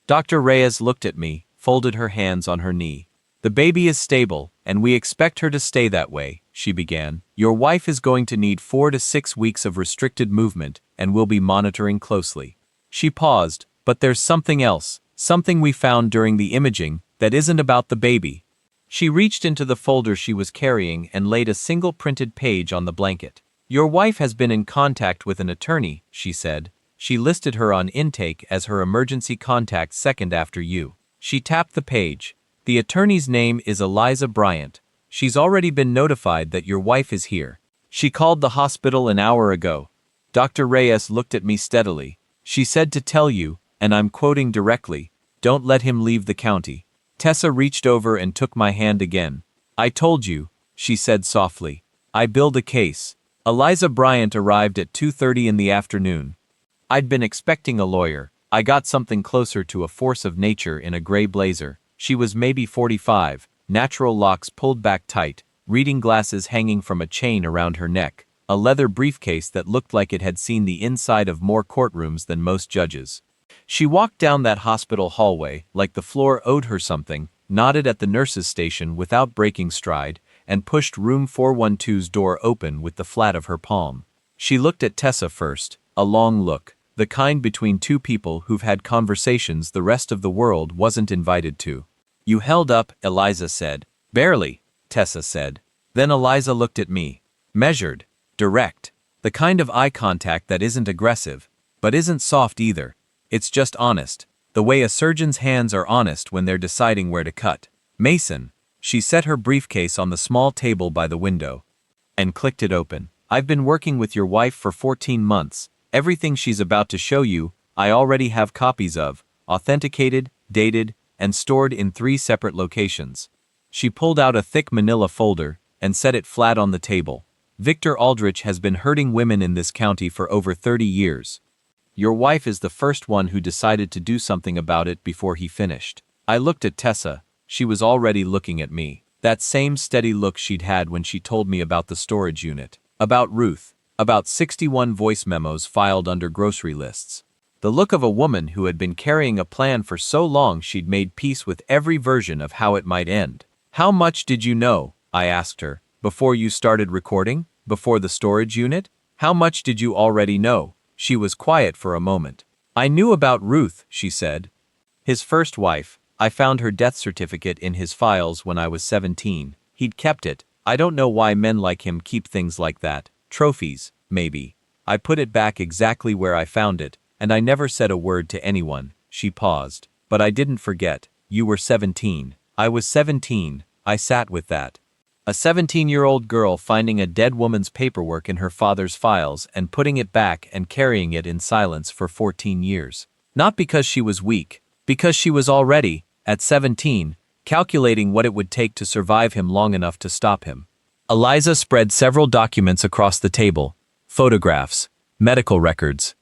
Dr. Reyes looked at me, folded her hands on her knee. "The baby is stable, and we expect her to stay that way," she began. "Your wife is going to need 4 to 6 weeks of restricted movement, and we'll be monitoring closely." She paused. "But there's something else, something we found during the imaging, that isn't about the baby." She reached into the folder she was carrying and laid a single printed page on the blanket. "Your wife has been in contact with an attorney," she said. "She listed her on intake as her emergency contact second after you." She tapped the page. "The attorney's name is Eliza Bryant. She's already been notified that your wife is here. She called the hospital an hour ago." Dr. Reyes looked at me steadily. "She said to tell you, and I'm quoting directly, don't let him leave the county." Tessa reached over and took my hand again. "I told you," she said softly. "I build a case." Eliza Bryant arrived at 2:30 in the afternoon. I'd been expecting a lawyer. I got something closer to a force of nature in a gray blazer. She was maybe 45, natural locks pulled back tight, reading glasses hanging from a chain around her neck, a leather briefcase that looked like it had seen the inside of more courtrooms than most judges. She walked down that hospital hallway like the floor owed her something, nodded at the nurse's station without breaking stride, and pushed room 412's door open with the flat of her palm. She looked at Tessa first, a long look, the kind between two people who've had conversations the rest of the world wasn't invited to. "You held up," Eliza said. "Barely," Tessa said. Then Eliza looked at me. Measured, direct, the kind of eye contact that isn't aggressive, but isn't soft either. It's just honest, the way a surgeon's hands are honest when they're deciding where to cut. "Mason," she set her briefcase on the small table by the window and clicked it open. "I've been working with your wife for 14 months. Everything she's about to show you, I already have copies of, authenticated, dated, and stored in 3 separate locations." She pulled out a thick manila folder and set it flat on the table. "Victor Aldrich has been hurting women in this county for over 30 years. Your wife is the first one who decided to do something about it before he finished." I looked at Tessa. She was already looking at me. That same steady look she'd had when she told me about the storage unit. About Ruth. About 61 voice memos filed under grocery lists. The look of a woman who had been carrying a plan for so long she'd made peace with every version of how it might end. "How much did you know?" I asked her. "Before you started recording? Before the storage unit? How much did you already know?" She was quiet for a moment. "I knew about Ruth," she said. "His first wife. I found her death certificate in his files when I was 17. He'd kept it. I don't know why men like him keep things like that. Trophies, maybe. I put it back exactly where I found it, and I never said a word to anyone." She paused. "But I didn't forget. You were 17. I was 17. I sat with that. A 17-year-old girl finding a dead woman's paperwork in her father's files and putting it back and carrying it in silence for 14 years. Not because she was weak, because she was already, at 17, calculating what it would take to survive him long enough to stop him." Eliza spread several documents across the table. Photographs, medical records,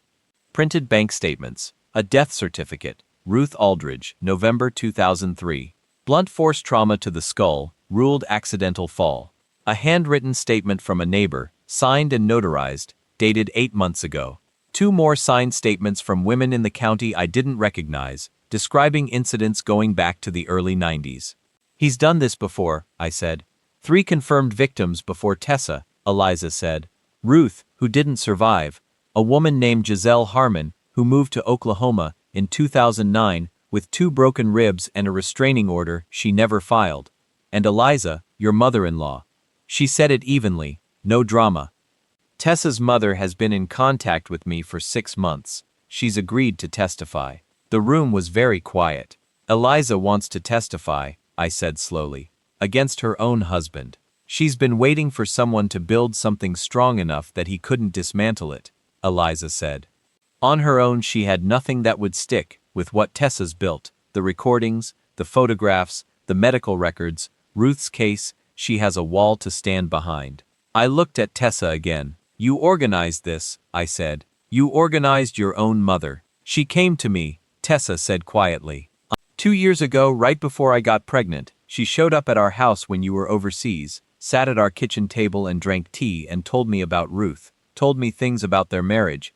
printed bank statements, a death certificate, Ruth Aldridge, November 2003. Blunt force trauma to the skull, ruled accidental fall. A handwritten statement from a neighbor, signed and notarized, dated 8 months ago. 2 more signed statements from women in the county I didn't recognize, describing incidents going back to the early 90s. He's done this before, I said. 3 confirmed victims before Tessa, Eliza said. Ruth, who didn't survive. A woman named Giselle Harmon, who moved to Oklahoma in 2009 with 2 broken ribs and a restraining order she never filed. And Eliza, your mother-in-law. She said it evenly, no drama. Tessa's mother has been in contact with me for 6 months. She's agreed to testify. The room was very quiet. Eliza wants to testify, I said slowly, against her own husband. She's been waiting for someone to build something strong enough that he couldn't dismantle it, Eliza said. On her own she had nothing that would stick with what Tessa's built, the recordings, the photographs, the medical records, Ruth's case. She has a wall to stand behind. I looked at Tessa again. You organized this, I said. You organized your own mother. She came to me, Tessa said quietly. 2 years ago, right before I got pregnant, she showed up at our house when you were overseas, sat at our kitchen table and drank tea and told me about Ruth, told me things about their marriage,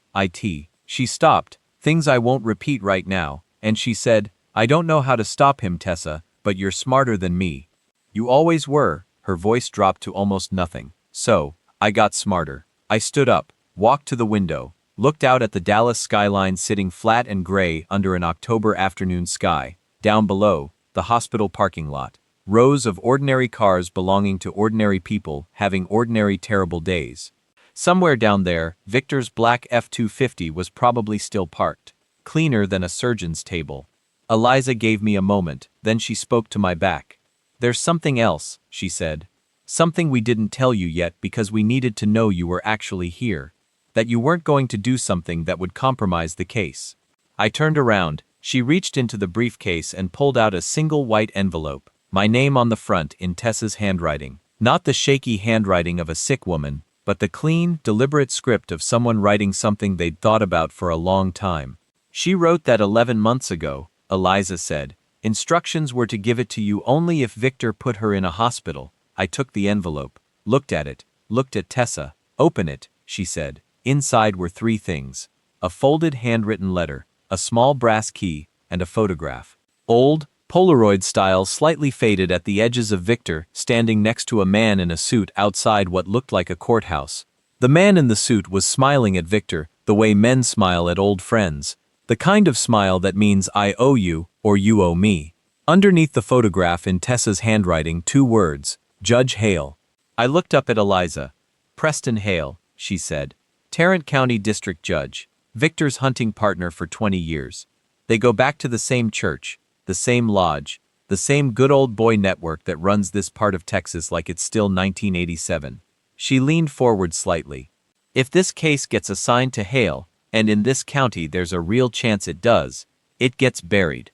She stopped, things I won't repeat right now, and she said, I don't know how to stop him, Tessa, but you're smarter than me. You always were. Her voice dropped to almost nothing. So, I got smarter. I stood up, walked to the window, looked out at the Dallas skyline sitting flat and gray under an October afternoon sky. Down below, the hospital parking lot. Rows of ordinary cars belonging to ordinary people having ordinary terrible days. Somewhere down there, Victor's black F-250 was probably still parked, cleaner than a surgeon's table. Eliza gave me a moment, then she spoke to my back. There's something else, she said. Something we didn't tell you yet because we needed to know you were actually here. That you weren't going to do something that would compromise the case. I turned around. She reached into the briefcase and pulled out a single white envelope. My name on the front in Tessa's handwriting. Not the shaky handwriting of a sick woman, but the clean, deliberate script of someone writing something they'd thought about for a long time. She wrote that 11 months ago, Eliza said. Instructions were to give it to you only if Victor put her in a hospital. I took the envelope, looked at it, looked at Tessa. Open it, she said. Inside were 3 things. A folded handwritten letter, a small brass key, and a photograph. Old, Polaroid style, slightly faded at the edges of Victor, standing next to a man in a suit outside what looked like a courthouse. The man in the suit was smiling at Victor, the way men smile at old friends. The kind of smile that means I owe you, or you owe me. Underneath the photograph in Tessa's handwriting 2 words, Judge Hale. I looked up at Eliza. Preston Hale, she said. Tarrant County District Judge. Victor's hunting partner for 20 years. They go back to the same church, the same lodge, the same good old boy network that runs this part of Texas like it's still 1987. She leaned forward slightly. If this case gets assigned to Hale, and in this county there's a real chance it does, it gets buried.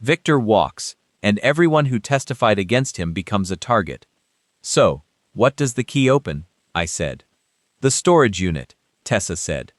Victor walks, and everyone who testified against him becomes a target. So, what does the key open? I said. The storage unit, Tessa said.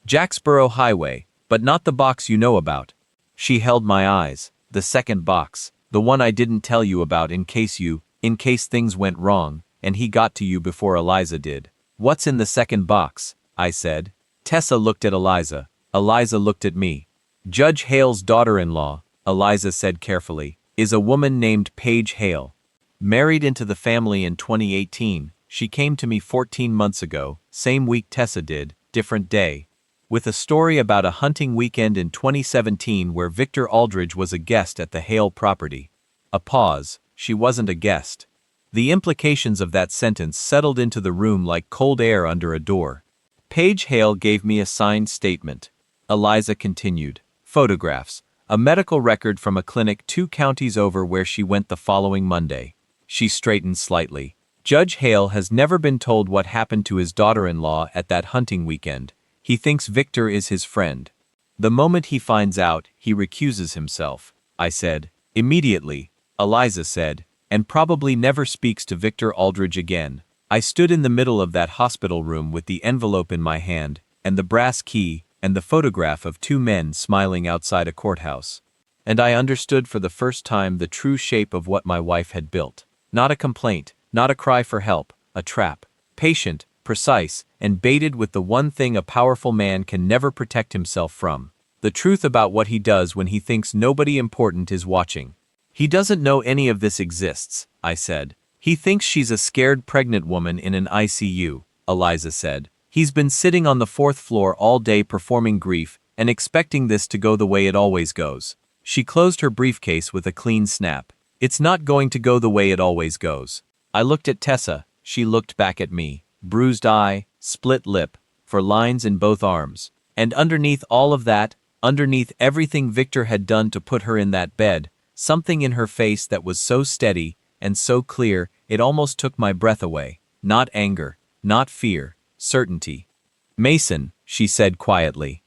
Jacksboro Highway, but not the box you know about. She held my eyes. The second box, the one I didn't tell you about in case things went wrong, and he got to you before Eliza did. What's in the second box? I said. Tessa looked at Eliza. Eliza looked at me. Judge Hale's daughter-in-law, Eliza said carefully, is a woman named Paige Hale. Married into the family in 2018, she came to me 14 months ago, same week Tessa did, different day. With a story about a hunting weekend in 2017 where Victor Aldridge was a guest at the Hale property. A pause. She wasn't a guest. The implications of that sentence settled into the room like cold air under a door. Paige Hale gave me a signed statement. Eliza continued. Photographs. A medical record from a clinic 2 counties over where she went the following Monday. She straightened slightly. Judge Hale has never been told what happened to his daughter-in-law at that hunting weekend. He thinks Victor is his friend. The moment he finds out, he recuses himself, I said. Immediately, Eliza said, and probably never speaks to Victor Aldridge again. I stood in the middle of that hospital room with the envelope in my hand, and the brass key, and the photograph of 2 men smiling outside a courthouse. And I understood for the first time the true shape of what my wife had built. Not a complaint, not a cry for help, a trap. Patient, precise, and baited with the one thing a powerful man can never protect himself from. The truth about what he does when he thinks nobody important is watching. He doesn't know any of this exists, I said. He thinks she's a scared pregnant woman in an ICU, Eliza said. He's been sitting on the 4th floor all day performing grief and expecting this to go the way it always goes. She closed her briefcase with a clean snap. It's not going to go the way it always goes. I looked at Tessa. She looked back at me. Bruised eye, split lip, for lines in both arms. And underneath all of that, underneath everything Victor had done to put her in that bed, something in her face that was so steady and so clear it almost took my breath away. Not anger, not fear, certainty. Mason, she said quietly.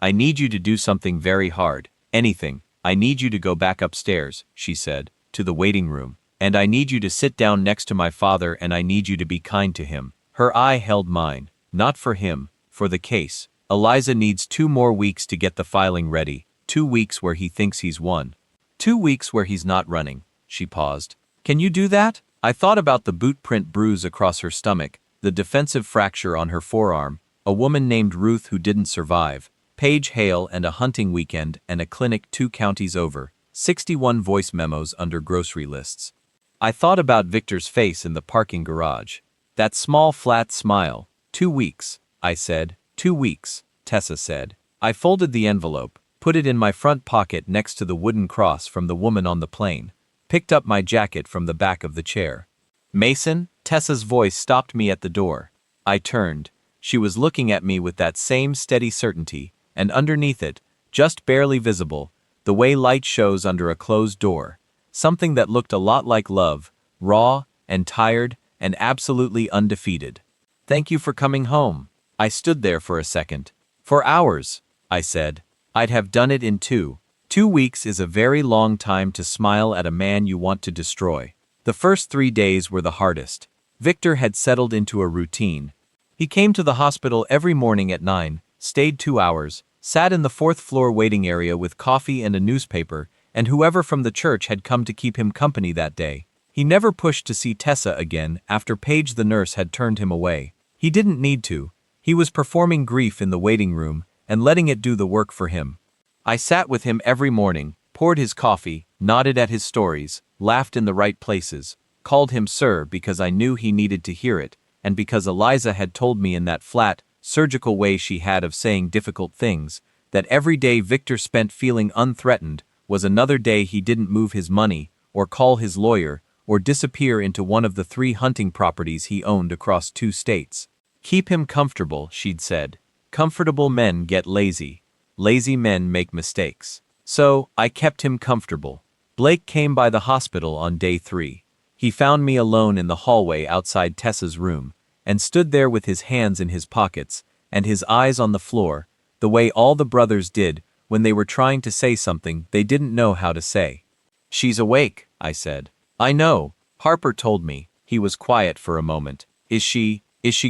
I need you to do something very hard. Anything. I need you to go back upstairs, she said, to the waiting room. And I need you to sit down next to my father and I need you to be kind to him. Her eye held mine. Not for him, for the case. Eliza needs 2 more weeks to get the filing ready. 2 weeks where he thinks he's won. 2 weeks where he's not running. She paused. Can you do that? I thought about the boot print bruise across her stomach, the defensive fracture on her forearm, a woman named Ruth who didn't survive, Paige Hale and a hunting weekend and a clinic 2 counties over, 61 voice memos under grocery lists. I thought about Victor's face in the parking garage. That small flat smile. 2 weeks, I said. 2 weeks, Tessa said. I folded the envelope, put it in my front pocket next to the wooden cross from the woman on the plane, picked up my jacket from the back of the chair. Mason, Tessa's voice stopped me at the door. I turned. She was looking at me with that same steady certainty, and underneath it, just barely visible, the way light shows under a closed door, something that looked a lot like love, raw and tired and absolutely undefeated. Thank you for coming home. I stood there for a second. For hours, I said. I'd have done it in 2. 2 weeks is a very long time to smile at a man you want to destroy. The first 3 days were the hardest. Victor had settled into a routine. He came to the hospital every morning at 9, stayed 2 hours, sat in the 4th floor waiting area with coffee and a newspaper, and whoever from the church had come to keep him company that day. He never pushed to see Tessa again after Paige the nurse had turned him away. He didn't need to. He was performing grief in the waiting room and letting it do the work for him. I sat with him every morning, poured his coffee, nodded at his stories, laughed in the right places, called him sir because I knew he needed to hear it, and because Eliza had told me in that flat, surgical way she had of saying difficult things, that every day Victor spent feeling unthreatened was another day he didn't move his money, or call his lawyer, or disappear into one of the 3 hunting properties he owned across 2 states. Keep him comfortable, she'd said. Comfortable men get lazy. Lazy men make mistakes. So, I kept him comfortable. Blake came by the hospital on day 3. He found me alone in the hallway outside Tessa's room, and stood there with his hands in his pockets, and his eyes on the floor, the way all the brothers did when they were trying to say something they didn't know how to say. She's awake, I said. I know. Harper told me. He was quiet for a moment. Is she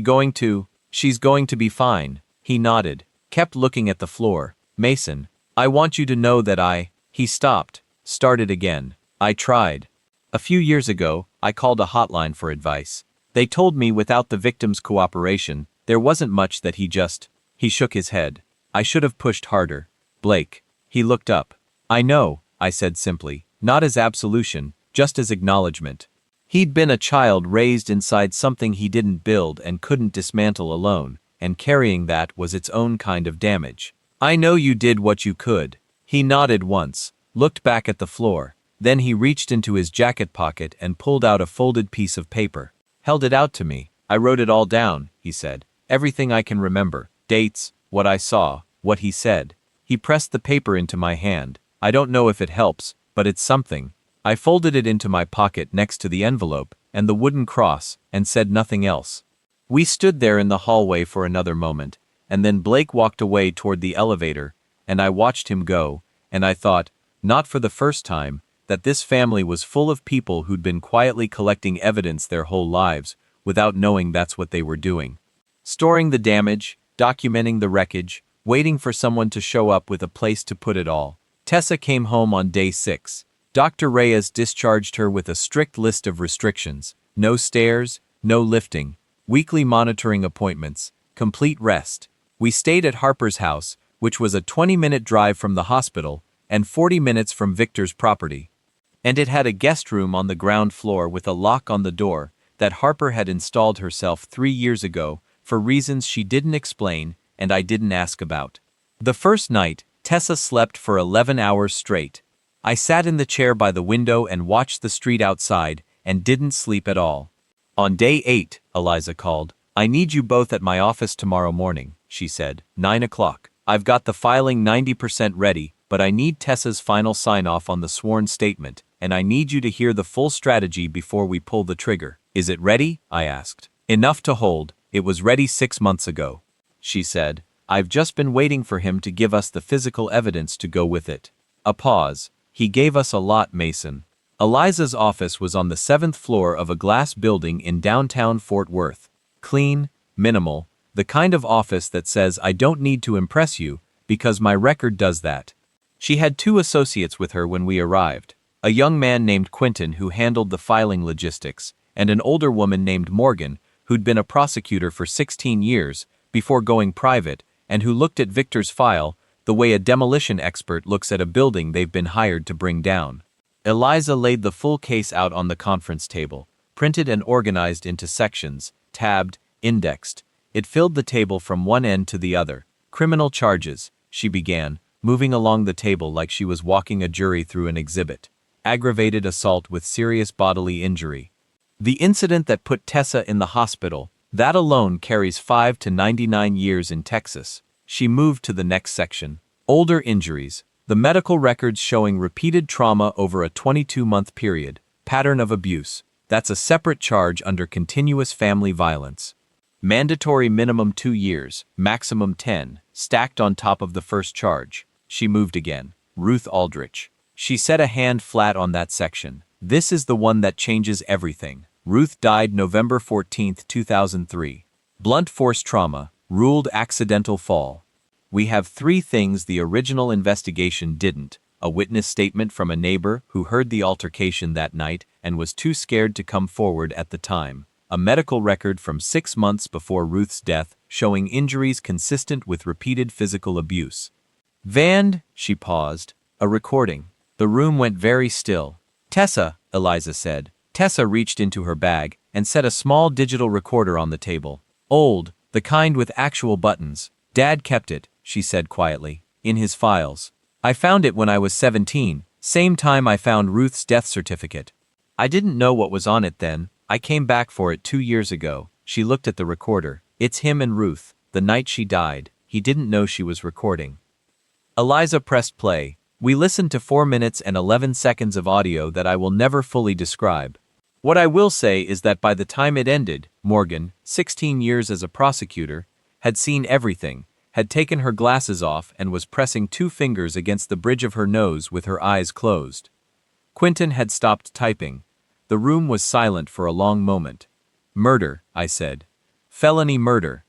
going to? She's going to be fine. He nodded, kept looking at the floor. Mason, I want you to know that He stopped, started again. I tried. A few years ago, I called a hotline for advice. They told me without the victim's cooperation, there wasn't much that He shook his head. I should have pushed harder. Blake. He looked up. I know, I said simply, not as absolution, just as acknowledgement. He'd been a child raised inside something he didn't build and couldn't dismantle alone, and carrying that was its own kind of damage. I know you did what you could. He nodded once, looked back at the floor, then he reached into his jacket pocket and pulled out a folded piece of paper. Held it out to me. I wrote it all down, he said. Everything I can remember. Dates, what I saw, what he said. He pressed the paper into my hand. I don't know if it helps, but it's something. I folded it into my pocket next to the envelope and the wooden cross and said nothing else. We stood there in the hallway for another moment, and then Blake walked away toward the elevator, and I watched him go, and I thought, not for the first time, that this family was full of people who'd been quietly collecting evidence their whole lives without knowing that's what they were doing. Storing the damage, documenting the wreckage, waiting for someone to show up with a place to put it all. Tessa came home on day 6. Dr. Reyes discharged her with a strict list of restrictions: no stairs, no lifting, weekly monitoring appointments, complete rest. We stayed at Harper's house, which was a 20-minute drive from the hospital and 40 minutes from Victor's property. And it had a guest room on the ground floor with a lock on the door that Harper had installed herself 3 years ago for reasons she didn't explain and I didn't ask about. The first night, Tessa slept for 11 hours straight. I sat in the chair by the window and watched the street outside and didn't sleep at all. On day 8, Eliza called. "I need you both at my office tomorrow morning," she said. 9 o'clock. "I've got the filing 90% ready, but I need Tessa's final sign-off on the sworn statement, and I need you to hear the full strategy before we pull the trigger." "Is it ready?" I asked. "Enough to hold. It was ready 6 months ago," she said. "I've just been waiting for him to give us the physical evidence to go with it." A pause. "He gave us a lot, Mason." Eliza's office was on the 7th floor of a glass building in downtown Fort Worth. Clean, minimal, the kind of office that says I don't need to impress you because my record does that. She had 2 associates with her when we arrived, a young man named Quentin who handled the filing logistics, and an older woman named Morgan who'd been a prosecutor for 16 years before going private and who looked at Victor's file the way a demolition expert looks at a building they've been hired to bring down. Eliza laid the full case out on the conference table, printed and organized into sections, tabbed, indexed. It filled the table from one end to the other. "Criminal charges," she began, moving along the table like she was walking a jury through an exhibit. "Aggravated assault with serious bodily injury. The incident that put Tessa in the hospital, that alone carries 5 to 99 years in Texas." She moved to the next section. "Older injuries. The medical records showing repeated trauma over a 22-month period. Pattern of abuse. That's a separate charge under continuous family violence. Mandatory minimum 2 years, maximum 10, stacked on top of the first charge." She moved again. "Ruth Aldrich." She set a hand flat on that section. "This is the one that changes everything. Ruth died November 14, 2003. Blunt force trauma, ruled accidental fall. We have 3 things the original investigation didn't: a witness statement from a neighbor who heard the altercation that night and was too scared to come forward at the time, a medical record from 6 months before Ruth's death showing injuries consistent with repeated physical abuse. She paused. "A recording." The room went very still. "Tessa," Eliza said. Tessa reached into her bag and set a small digital recorder on the table. "Old, the kind with actual buttons. Dad kept it," she said quietly, "in his files. I found it when I was 17, same time I found Ruth's death certificate. I didn't know what was on it then. I came back for it 2 years ago." She looked at the recorder. "It's him and Ruth, the night she died. He didn't know she was recording." Eliza pressed play. We listened to 4 minutes and 11 seconds of audio that I will never fully describe. What I will say is that by the time it ended, Morgan, 16 years as a prosecutor, had seen everything, had taken her glasses off and was pressing 2 fingers against the bridge of her nose with her eyes closed. Quentin had stopped typing. The room was silent for a long moment. "Murder," I said. "Felony murder."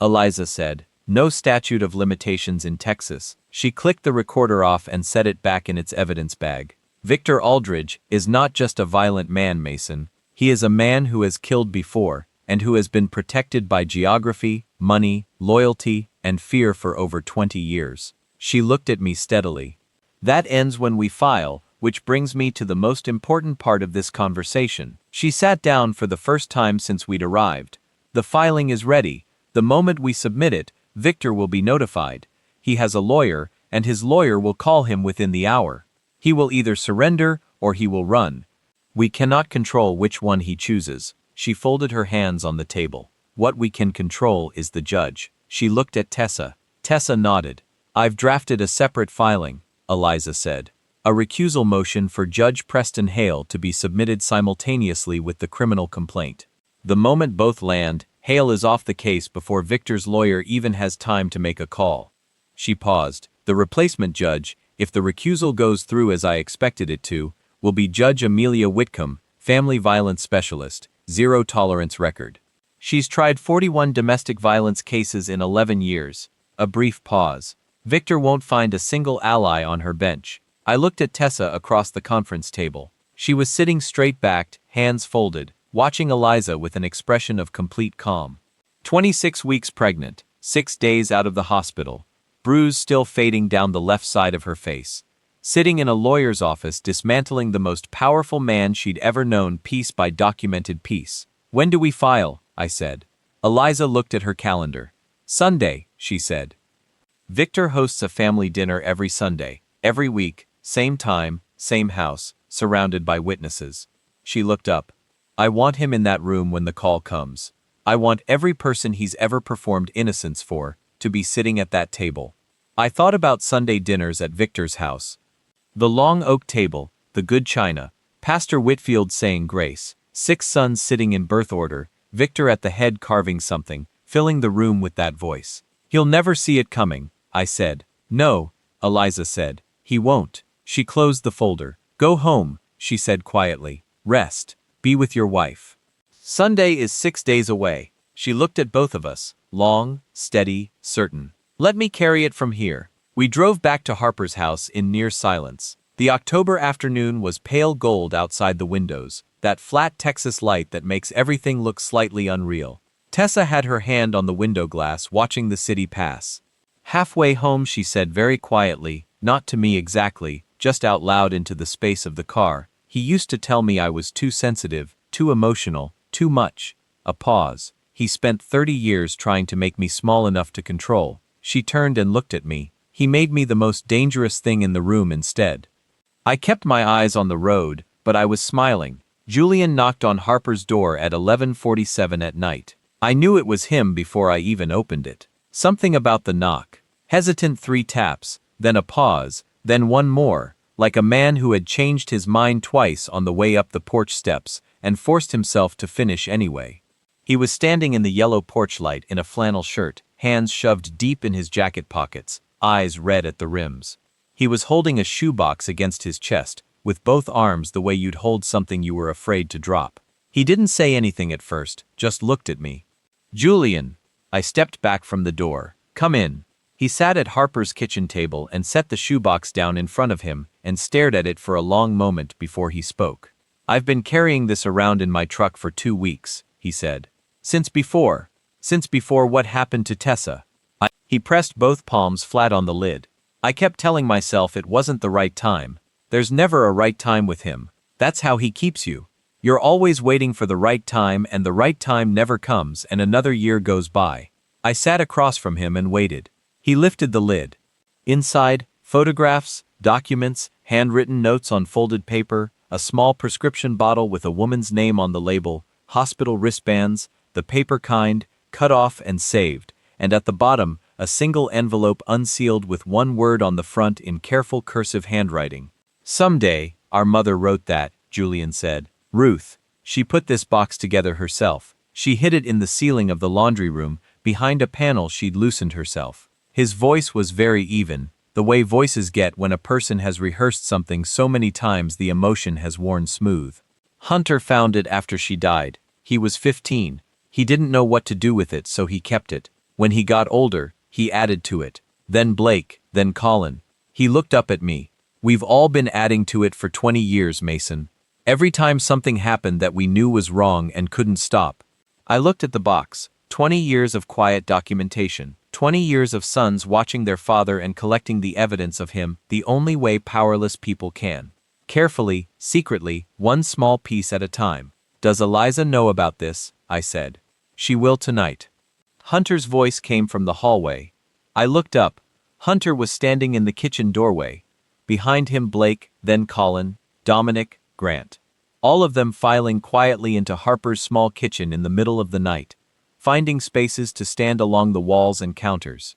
Eliza said, "No statute of limitations in Texas." She clicked the recorder off and set it back in its evidence bag. "Victor Aldridge is not just a violent man, Mason. He is a man who has killed before, and who has been protected by geography, money, loyalty, and fear for over 20 years. She looked at me steadily. "That ends when we file, which brings me to the most important part of this conversation." She sat down for the first time since we'd arrived. "The filing is ready. The moment we submit it, Victor will be notified. He has a lawyer, and his lawyer will call him within the hour. He will either surrender or he will run. We cannot control which one he chooses." She folded her hands on the table. "What we can control is the judge." She looked at Tessa. Tessa nodded. "I've drafted a separate filing," Eliza said. "A recusal motion for Judge Preston Hale to be submitted simultaneously with the criminal complaint. The moment both land, Hale is off the case before Victor's lawyer even has time to make a call." She paused. "The replacement judge, if the recusal goes through as I expected it to, will be Judge Amelia Whitcomb, family violence specialist, zero tolerance record. She's tried 41 domestic violence cases in 11 years. A brief pause. Victor won't find a single ally on her bench. I looked at Tessa across the conference table. She was sitting straight-backed, hands folded, watching Eliza with an expression of complete calm. 26 weeks pregnant, 6 days out of the hospital, bruise still fading down the left side of her face. Sitting in a lawyer's office dismantling the most powerful man she'd ever known piece by documented piece. "When do we file?" I said. Eliza looked at her calendar. "Sunday," she said. Victor hosts a family dinner every Sunday, every week, same time, same house, surrounded by witnesses. She looked up. "I want him in that room when the call comes. I want every person he's ever performed innocence for to be sitting at that table." I thought about Sunday dinners at Victor's house. The long oak table, the good china, Pastor Whitfield saying grace, 6 sons sitting in birth order, Victor at the head carving something, filling the room with that voice. "He'll never see it coming," I said. "No," Eliza said. "He won't." She closed the folder. "Go home," she said quietly. "Rest. Be with your wife. Sunday is 6 days away." She looked at both of us, long, steady, certain. "Let me carry it from here." We drove back to Harper's house in near silence. The October afternoon was pale gold outside the windows, that flat Texas light that makes everything look slightly unreal. Tessa had her hand on the window glass watching the city pass. Halfway home she said very quietly, not to me exactly, just out loud into the space of the car, "He used to tell me I was too sensitive, too emotional, too much." A pause. "He spent 30 years trying to make me small enough to control." She turned and looked at me. "He made me the most dangerous thing in the room instead." I kept my eyes on the road, but I was smiling. Julian knocked on Harper's door at 11:47 at night. I knew it was him before I even opened it. Something about the knock. Hesitant 3 taps, then a pause, then one more, like a man who had changed his mind twice on the way up the porch steps and forced himself to finish anyway. He was standing in the yellow porch light in a flannel shirt, hands shoved deep in his jacket pockets, eyes red at the rims. He was holding a shoebox against his chest, with both arms the way you'd hold something you were afraid to drop. He didn't say anything at first, just looked at me. "Julian." I stepped back from the door. "Come in." He sat at Harper's kitchen table and set the shoebox down in front of him and stared at it for a long moment before he spoke. "I've been carrying this around in my truck for 2 weeks, he said. Since before what happened to Tessa." He pressed both palms flat on the lid. "I kept telling myself it wasn't the right time. There's never a right time with him. That's how he keeps you. You're always waiting for the right time and the right time never comes and another year goes by." I sat across from him and waited. He lifted the lid. Inside, photographs, documents, handwritten notes on folded paper, a small prescription bottle with a woman's name on the label, hospital wristbands, the paper kind, cut off and saved, and at the bottom, a single envelope unsealed with one word on the front in careful cursive handwriting. "Someday, our mother wrote that," Julian said. "Ruth. She put this box together herself. She hid it in the ceiling of the laundry room, behind a panel she'd loosened herself." His voice was very even, the way voices get when a person has rehearsed something so many times the emotion has worn smooth. "Hunter found it after she died. He was 15. He didn't know what to do with it, so he kept it. When he got older, he added to it. Then Blake, then Colin." He looked up at me. "We've all been adding to it for 20 years, Mason. Every time something happened that we knew was wrong and couldn't stop." I looked at the box. 20 years of quiet documentation. 20 years of sons watching their father and collecting the evidence of him the only way powerless people can. Carefully, secretly, one small piece at a time. "Does Eliza know about this?" I said. "She will tonight." Hunter's voice came from the hallway. I looked up. Hunter was standing in the kitchen doorway. Behind him Blake, then Colin, Dominic, Grant. All of them filing quietly into Harper's small kitchen in the middle of the night, finding spaces to stand along the walls and counters,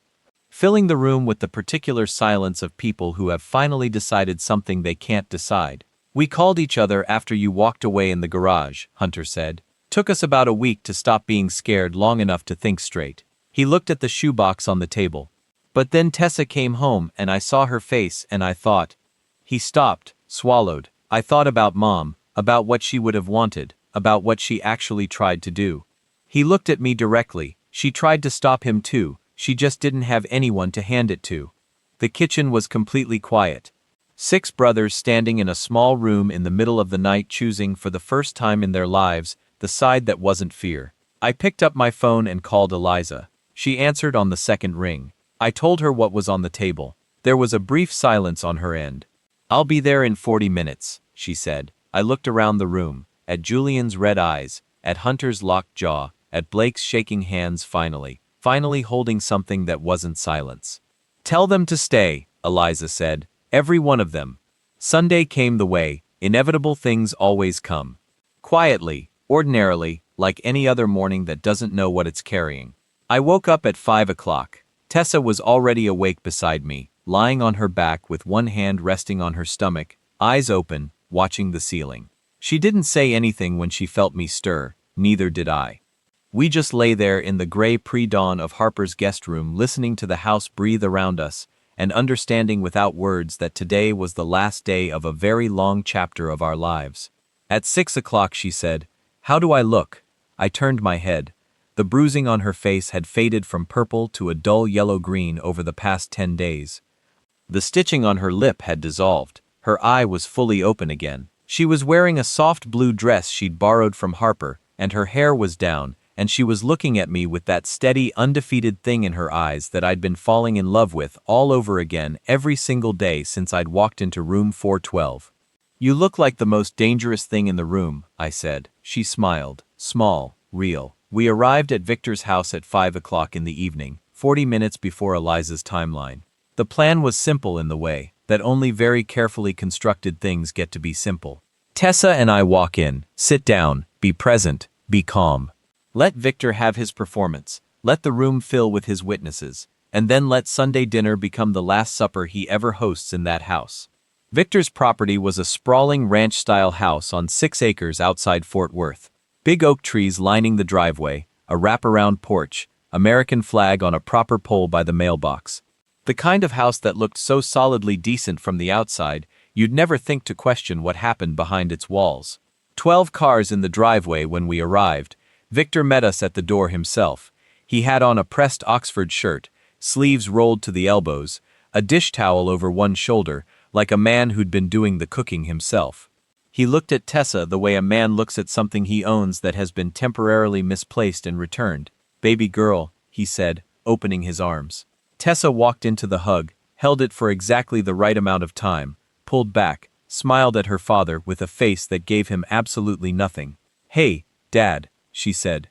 filling the room with the particular silence of people who have finally decided something they can't decide. "We called each other after you walked away in the garage," Hunter said. "Took us about a week to stop being scared long enough to think straight." He looked at the shoebox on the table. "But then Tessa came home and I saw her face and I thought." He stopped, swallowed. "I thought about Mom, about what she would have wanted, about what she actually tried to do." He looked at me directly. "She tried to stop him too, she just didn't have anyone to hand it to." The kitchen was completely quiet. 6 brothers standing in a small room in the middle of the night choosing for the first time in their lives the side that wasn't fear. I picked up my phone and called Eliza. She answered on the second ring. I told her what was on the table. There was a brief silence on her end. "I'll be there in 40 minutes, she said. I looked around the room, at Julian's red eyes, at Hunter's locked jaw, at Blake's shaking hands finally holding something that wasn't silence. "Tell them to stay," Eliza said. "Every one of them." Sunday came the way inevitable things always come. Quietly, ordinarily, like any other morning that doesn't know what it's carrying. I woke up at 5 o'clock. Tessa was already awake beside me, lying on her back with one hand resting on her stomach, eyes open, watching the ceiling. She didn't say anything when she felt me stir, neither did I. We just lay there in the gray pre-dawn of Harper's guest room listening to the house breathe around us, and understanding without words that today was the last day of a very long chapter of our lives. At 6 o'clock she said, "How do I look?" I turned my head. The bruising on her face had faded from purple to a dull yellow-green over the past 10 days. The stitching on her lip had dissolved. Her eye was fully open again. She was wearing a soft blue dress she'd borrowed from Harper, and her hair was down, and she was looking at me with that steady, undefeated thing in her eyes that I'd been falling in love with all over again every single day since I'd walked into room 412. "You look like the most dangerous thing in the room," I said. She smiled. Small, real. We arrived at Victor's house at 5 o'clock in the evening, 40 minutes before Eliza's timeline. The plan was simple in the way that only very carefully constructed things get to be simple. Tessa and I walk in, sit down, be present, be calm. Let Victor have his performance, let the room fill with his witnesses, and then let Sunday dinner become the last supper he ever hosts in that house. Victor's property was a sprawling ranch-style house on 6 acres outside Fort Worth. Big oak trees lining the driveway, a wraparound porch, American flag on a proper pole by the mailbox. The kind of house that looked so solidly decent from the outside, you'd never think to question what happened behind its walls. 12 cars in the driveway when we arrived. Victor met us at the door himself. He had on a pressed Oxford shirt, sleeves rolled to the elbows, a dish towel over one shoulder, like a man who'd been doing the cooking himself. He looked at Tessa the way a man looks at something he owns that has been temporarily misplaced and returned. "Baby girl," he said, opening his arms. Tessa walked into the hug, held it for exactly the right amount of time, pulled back, smiled at her father with a face that gave him absolutely nothing. "Hey, Dad," she said.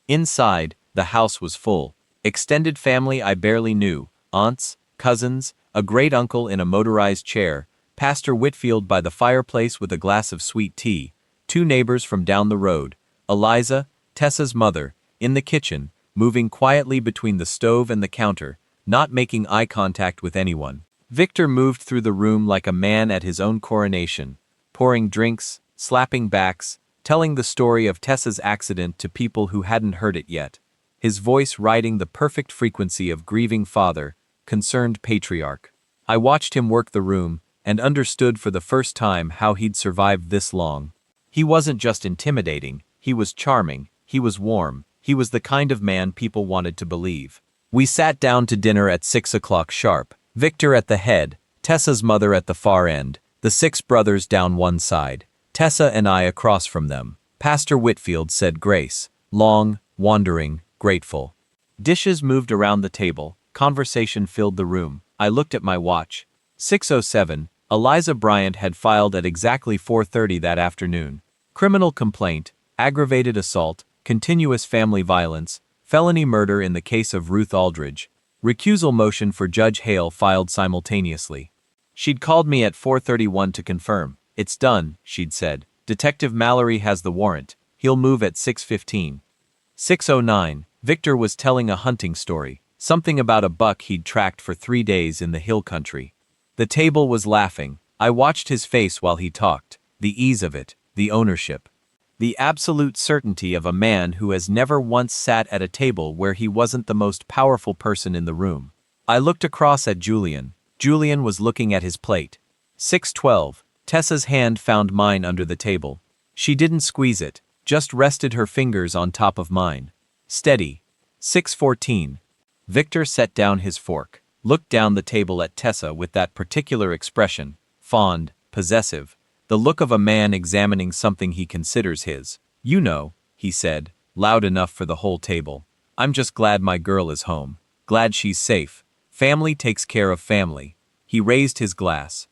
Inside, the house was full. Extended family I barely knew, aunts, cousins, a great-uncle in a motorized chair, Pastor Whitfield by the fireplace with a glass of sweet tea, 2 neighbors from down the road, Eliza, Tessa's mother, in the kitchen, moving quietly between the stove and the counter, not making eye contact with anyone. Victor moved through the room like a man at his own coronation, pouring drinks, slapping backs, telling the story of Tessa's accident to people who hadn't heard it yet, his voice riding the perfect frequency of grieving father, concerned patriarch. I watched him work the room, and understood for the first time how he'd survived this long. He wasn't just intimidating, he was charming, he was warm, he was the kind of man people wanted to believe. We sat down to dinner at 6 o'clock sharp, Victor at the head, Tessa's mother at the far end, the 6 brothers down one side, Tessa and I across from them. Pastor Whitfield said grace, long, wandering, grateful. Dishes moved around the table, conversation filled the room. I looked at my watch. 6:07, Eliza Bryant had filed at exactly 4:30 that afternoon. Criminal complaint, aggravated assault, continuous family violence, felony murder in the case of Ruth Aldridge. Recusal motion for Judge Hale filed simultaneously. She'd called me at 4:31 to confirm. "It's done," she'd said. "Detective Mallory has the warrant. He'll move at 6:15. 6:09, Victor was telling a hunting story, something about a buck he'd tracked for 3 days in the hill country. The table was laughing. I watched his face while he talked. The ease of it, the ownership. The absolute certainty of a man who has never once sat at a table where he wasn't the most powerful person in the room. I looked across at Julian. Julian was looking at his plate. 6:12, Tessa's hand found mine under the table. She didn't squeeze it, just rested her fingers on top of mine. Steady. 6:14. Victor set down his fork. looked down the table at Tessa with that particular expression, fond, possessive, the look of a man examining something he considers his. "You know," he said, loud enough for the whole table, "I'm just glad my girl is home. Glad she's safe. Family takes care of family." He raised his glass.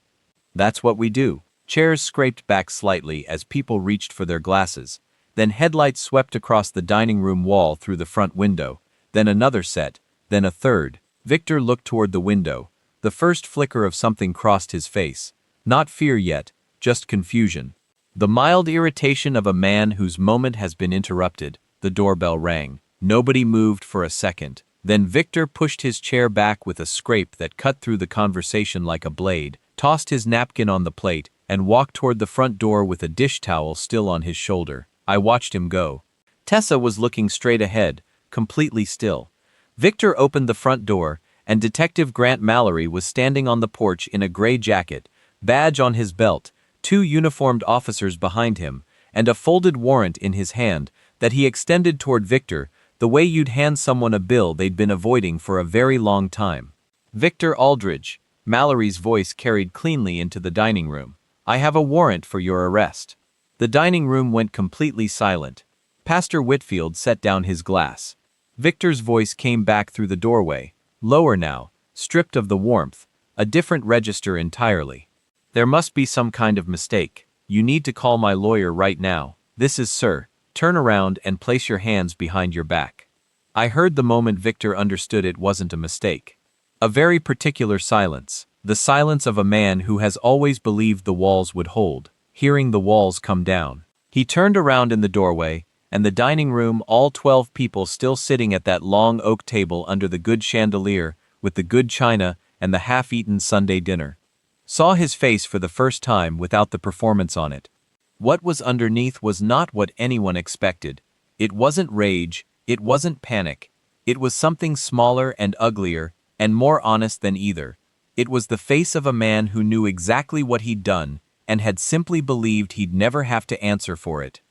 "That's what we do." Chairs scraped back slightly as people reached for their glasses. Then headlights swept across the dining room wall through the front window. Then another set. Then a third. Victor looked toward the window. The first flicker of something crossed his face. Not fear yet, just confusion. The mild irritation of a man whose moment has been interrupted. The doorbell rang. Nobody moved for a second. Then Victor pushed his chair back with a scrape that cut through the conversation like a blade, tossed his napkin on the plate, and walked toward the front door with a dish towel still on his shoulder. I watched him go. Tessa was looking straight ahead, completely still. Victor opened the front door, and Detective Grant Mallory was standing on the porch in a gray jacket, badge on his belt, 2 uniformed officers behind him, and a folded warrant in his hand that he extended toward Victor, the way you'd hand someone a bill they'd been avoiding for a very long time. "Victor Aldridge," Mallory's voice carried cleanly into the dining room. "I have a warrant for your arrest." The dining room went completely silent. Pastor Whitfield set down his glass. Victor's voice came back through the doorway, lower now, stripped of the warmth, a different register entirely. "There must be some kind of mistake. You need to call my lawyer right now. This is Sir. Turn around and place your hands behind your back." I heard the moment Victor understood it wasn't a mistake. A very particular silence, the silence of a man who has always believed the walls would hold, hearing the walls come down. He turned around in the doorway, and the dining room, all 12 people still sitting at that long oak table under the good chandelier, with the good china and the half-eaten Sunday dinner, saw his face for the first time without the performance on it. What was underneath was not what anyone expected. It wasn't rage, it wasn't panic. It was something smaller and uglier, and more honest than either. It was the face of a man who knew exactly what he'd done, and had simply believed he'd never have to answer for it.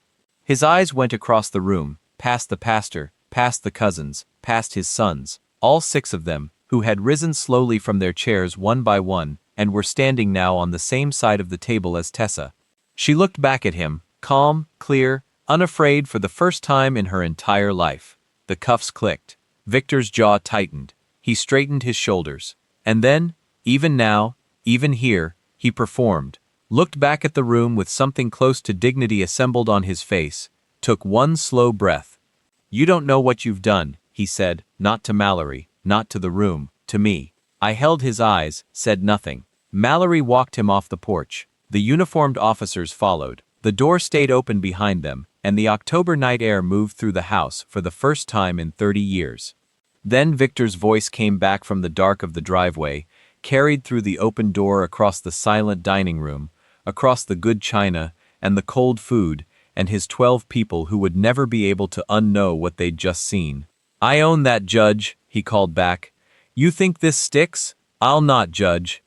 His eyes went across the room, past the pastor, past the cousins, past his sons, all 6 of them, who had risen slowly from their chairs one by one, and were standing now on the same side of the table as Tessa. She looked back at him, calm, clear, unafraid for the first time in her entire life. The cuffs clicked. Victor's jaw tightened. He straightened his shoulders. And then, even now, even here, he performed. Looked back at the room with something close to dignity assembled on his face, took one slow breath. "You don't know what you've done," he said, not to Mallory, not to the room, to me. I held his eyes, said nothing. Mallory walked him off the porch. The uniformed officers followed. The door stayed open behind them, and the October night air moved through the house for the first time in 30 years. Then Victor's voice came back from the dark of the driveway, carried through the open door across the silent dining room, across the good china and the cold food, and his 12 people who would never be able to unknow what they'd just seen. "I own that, Judge," he called back. "You think this sticks? I'll not, Judge."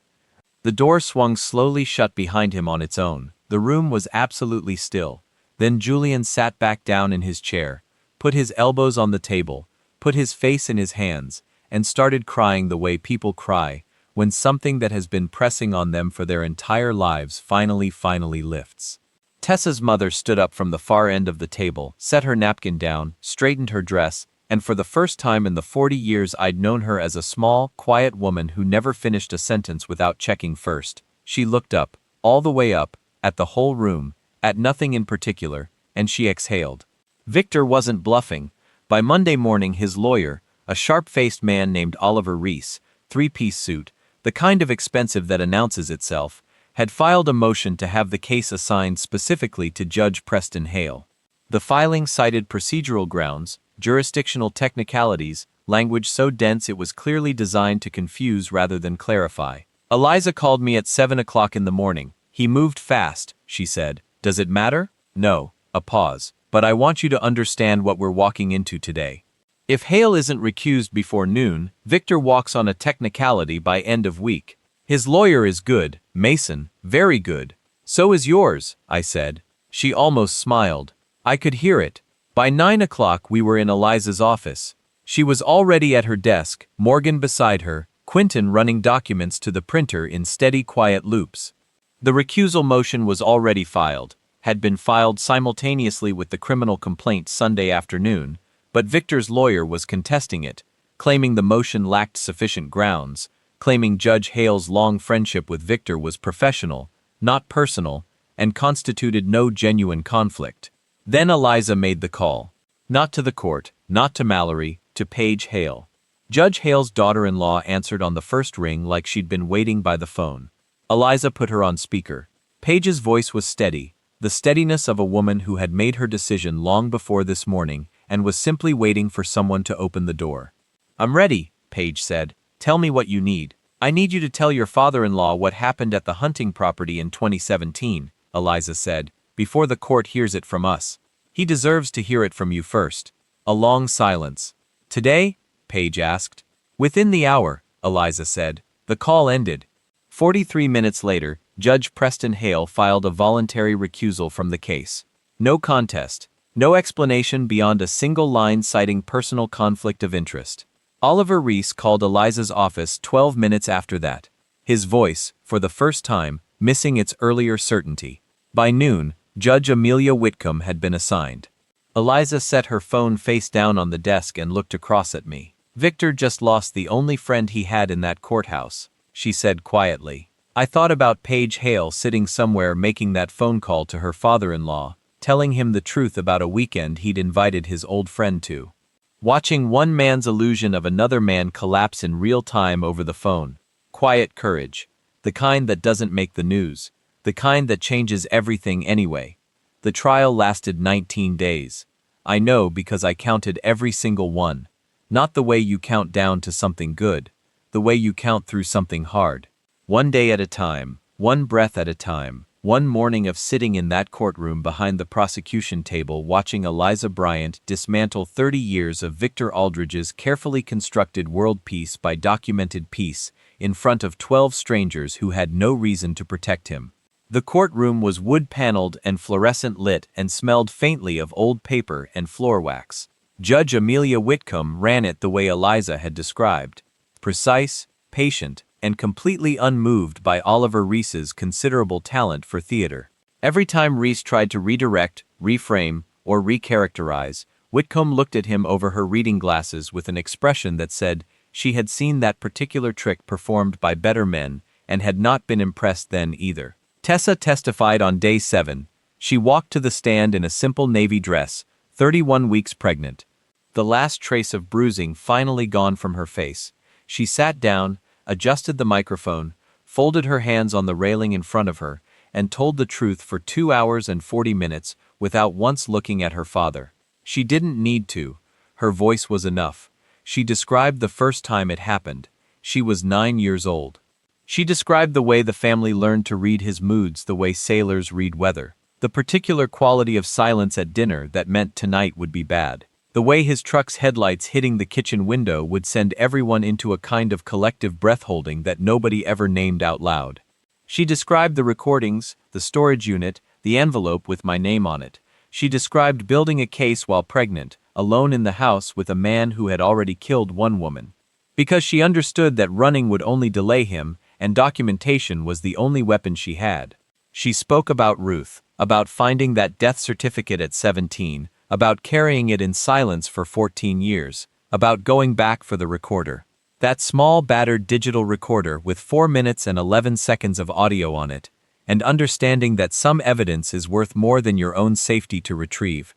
The door swung slowly shut behind him on its own. The room was absolutely still. Then Julian sat back down in his chair, put his elbows on the table, put his face in his hands, and started crying the way people cry when something that has been pressing on them for their entire lives finally lifts. Tessa's mother stood up from the far end of the table, set her napkin down, straightened her dress, and for the first time in the 40 years I'd known her as a small, quiet woman who never finished a sentence without checking first, she looked up, all the way up, at the whole room, at nothing in particular, and she exhaled. Victor wasn't bluffing. By Monday morning his lawyer, a sharp-faced man named Oliver Reese, 3-piece suit, the kind of expensive that announces itself, had filed a motion to have the case assigned specifically to Judge Preston Hale. The filing cited procedural grounds, jurisdictional technicalities, language so dense it was clearly designed to confuse rather than clarify. "Eliza called me at 7 o'clock in the morning. He moved fast," she said. "Does it matter?" "No." A pause. "But I want you to understand what we're walking into today. If Hale isn't recused before noon, Victor walks on a technicality by end of week. His lawyer is good, Mason, very good." "So is yours," I said. She almost smiled. I could hear it. By 9 o'clock we were in Eliza's office. She was already at her desk, Morgan beside her, Quentin running documents to the printer in steady, quiet loops. The recusal motion was already filed, had been filed simultaneously with the criminal complaint Sunday afternoon, but Victor's lawyer was contesting it, claiming the motion lacked sufficient grounds, claiming Judge Hale's long friendship with Victor was professional, not personal, and constituted no genuine conflict. Then Eliza made the call. Not to the court, not to Mallory, to Paige Hale. Judge Hale's daughter-in-law answered on the first ring like she'd been waiting by the phone. Eliza put her on speaker. Paige's voice was steady, the steadiness of a woman who had made her decision long before this morning and was simply waiting for someone to open the door. "I'm ready," Paige said. "Tell me what you need." "I need you to tell your father-in-law what happened at the hunting property in 2017, Eliza said, "before the court hears it from us. He deserves to hear it from you first." A long silence. "Today?" Paige asked. "Within the hour," Eliza said. The call ended. 43 minutes later, Judge Preston Hale filed a voluntary recusal from the case. No contest. No explanation beyond a single line citing personal conflict of interest. Oliver Reese called Eliza's office 12 minutes after that. His voice, for the first time, missing its earlier certainty. By noon, Judge Amelia Whitcomb had been assigned. Eliza set her phone face down on the desk and looked across at me. "Victor just lost the only friend he had in that courthouse," she said quietly. I thought about Paige Hale sitting somewhere making that phone call to her father-in-law, telling him the truth about a weekend he'd invited his old friend to. Watching one man's illusion of another man collapse in real time over the phone. Quiet courage. The kind that doesn't make the news. The kind that changes everything anyway. The trial lasted 19 days. I know because I counted every single one. Not the way you count down to something good. The way you count through something hard. One day at a time, one breath at a time, one morning of sitting in that courtroom behind the prosecution table watching Eliza Bryant dismantle 30 years of Victor Aldridge's carefully constructed world piece by documented piece in front of 12 strangers who had no reason to protect him. The courtroom was wood-paneled and fluorescent lit and smelled faintly of old paper and floor wax. Judge Amelia Whitcomb ran it the way Eliza had described. Precise, patient, and completely unmoved by Oliver Reese's considerable talent for theater. Every time Reese tried to redirect, reframe, or recharacterize, Whitcomb looked at him over her reading glasses with an expression that said she had seen that particular trick performed by better men and had not been impressed then either. Tessa testified on day 7. She walked to the stand in a simple navy dress, 31 weeks pregnant. The last trace of bruising finally gone from her face. She sat down, adjusted the microphone, folded her hands on the railing in front of her, and told the truth for 2 hours and 40 minutes without once looking at her father. She didn't need to. Her voice was enough. She described the first time it happened. She was 9 years old. She described the way the family learned to read his moods the way sailors read weather. The particular quality of silence at dinner that meant tonight would be bad. The way his truck's headlights hitting the kitchen window would send everyone into a kind of collective breath-holding that nobody ever named out loud. She described the recordings, the storage unit, the envelope with my name on it. She described building a case while pregnant, alone in the house with a man who had already killed one woman. Because she understood that running would only delay him, and documentation was the only weapon she had. She spoke about Ruth, about finding that death certificate at 17, about carrying it in silence for 14 years, about going back for the recorder. That small battered digital recorder with 4 minutes and 11 seconds of audio on it, and understanding that some evidence is worth more than your own safety to retrieve.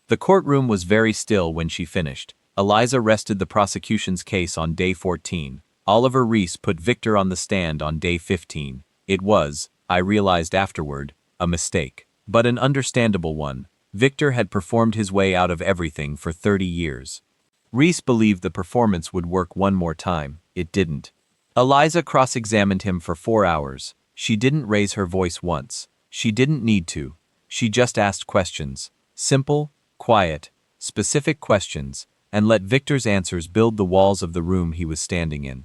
The courtroom was very still when she finished. Eliza rested the prosecution's case on day 14. Oliver Reese put Victor on the stand on day 15. It was, I realized afterward, a mistake, but an understandable one. Victor had performed his way out of everything for 30 years. Reese believed the performance would work one more time. It didn't. Eliza cross-examined him for 4 hours. She didn't raise her voice once. She didn't need to. She just asked questions. Simple, quiet, specific questions, and let Victor's answers build the walls of the room he was standing in.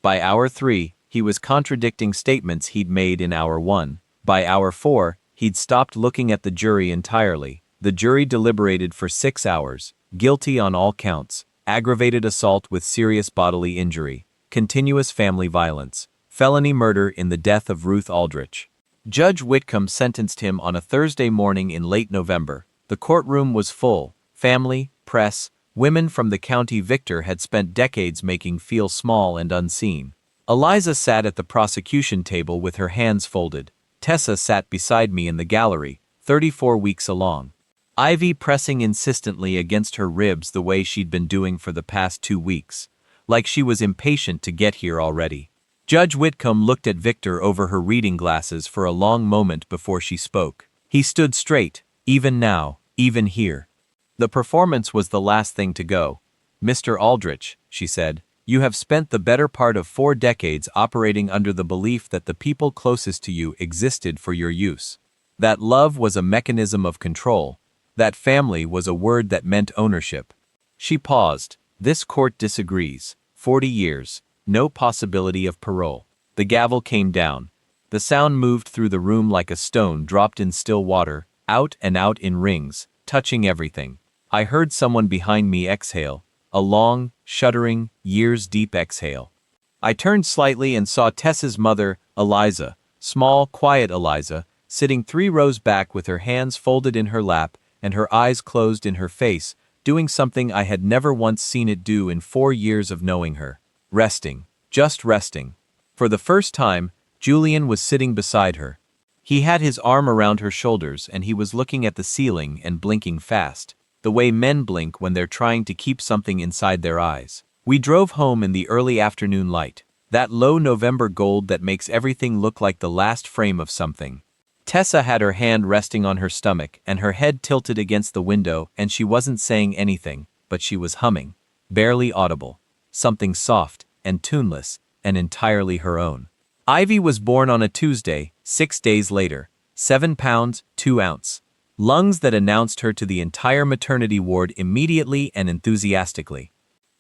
By hour 3, he was contradicting statements he'd made in hour 1. By hour 4, he'd stopped looking at the jury entirely. The jury deliberated for 6 hours, guilty on all counts, aggravated assault with serious bodily injury, continuous family violence, felony murder in the death of Ruth Aldrich. Judge Whitcomb sentenced him on a Thursday morning in late November. The courtroom was full. Family, press, women from the county Victor had spent decades making feel small and unseen. Eliza sat at the prosecution table with her hands folded. Tessa sat beside me in the gallery, 34 weeks along. Ivy pressing insistently against her ribs the way she'd been doing for the past 2 weeks, like she was impatient to get here already. Judge Whitcomb looked at Victor over her reading glasses for a long moment before she spoke. He stood straight, even now, even here. The performance was the last thing to go. Mr. Aldrich, she said, you have spent the better part of 4 decades operating under the belief that the people closest to you existed for your use. That love was a mechanism of control. That family was a word that meant ownership. She paused. This court disagrees. 40 years. No possibility of parole. The gavel came down. The sound moved through the room like a stone dropped in still water, out and out in rings, touching everything. I heard someone behind me exhale, a long, shuddering, years-deep exhale. I turned slightly and saw Tessa's mother, Eliza, small, quiet Eliza, sitting 3 rows back with her hands folded in her lap and her eyes closed in her face, doing something I had never once seen it do in 4 years of knowing her. Resting. Just resting. For the first time, Julian was sitting beside her. He had his arm around her shoulders and he was looking at the ceiling and blinking fast, the way men blink when they're trying to keep something inside their eyes. We drove home in the early afternoon light, that low November gold that makes everything look like the last frame of something. Tessa had her hand resting on her stomach and her head tilted against the window, and she wasn't saying anything, but she was humming, barely audible. Something soft and tuneless and entirely her own. Ivy was born on a Tuesday, 6 days later, 7 pounds, 2 ounces. Lungs that announced her to the entire maternity ward immediately and enthusiastically.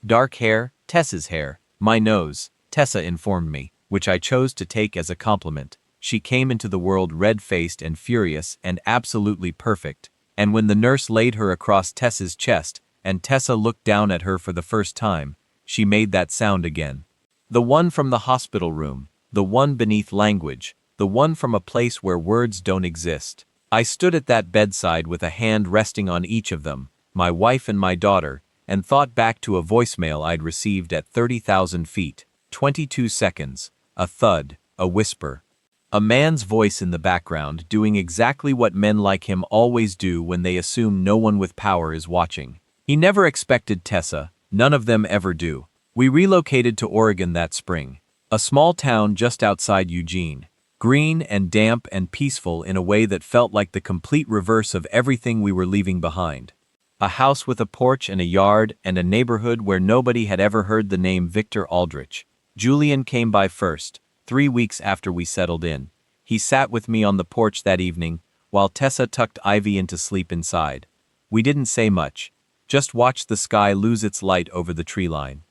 Dark hair, Tessa's hair. My nose, Tessa informed me, which I chose to take as a compliment. She came into the world red-faced and furious and absolutely perfect, and when the nurse laid her across Tessa's chest and Tessa looked down at her for the first time, she made that sound again. The one from the hospital room, the one beneath language, the one from a place where words don't exist. I stood at that bedside with a hand resting on each of them, my wife and my daughter, and thought back to a voicemail I'd received at 30,000 feet, 22 seconds, a thud, a whisper. A man's voice in the background doing exactly what men like him always do when they assume no one with power is watching. He never expected Tessa. None of them ever do. We relocated to Oregon that spring, a small town just outside Eugene, green and damp and peaceful in a way that felt like the complete reverse of everything we were leaving behind. A house with a porch and a yard and a neighborhood where nobody had ever heard the name Victor Aldrich. Julian came by first, 3 weeks after we settled in. He sat with me on the porch that evening, while Tessa tucked Ivy into sleep inside. We didn't say much. Just watched the sky lose its light over the tree line.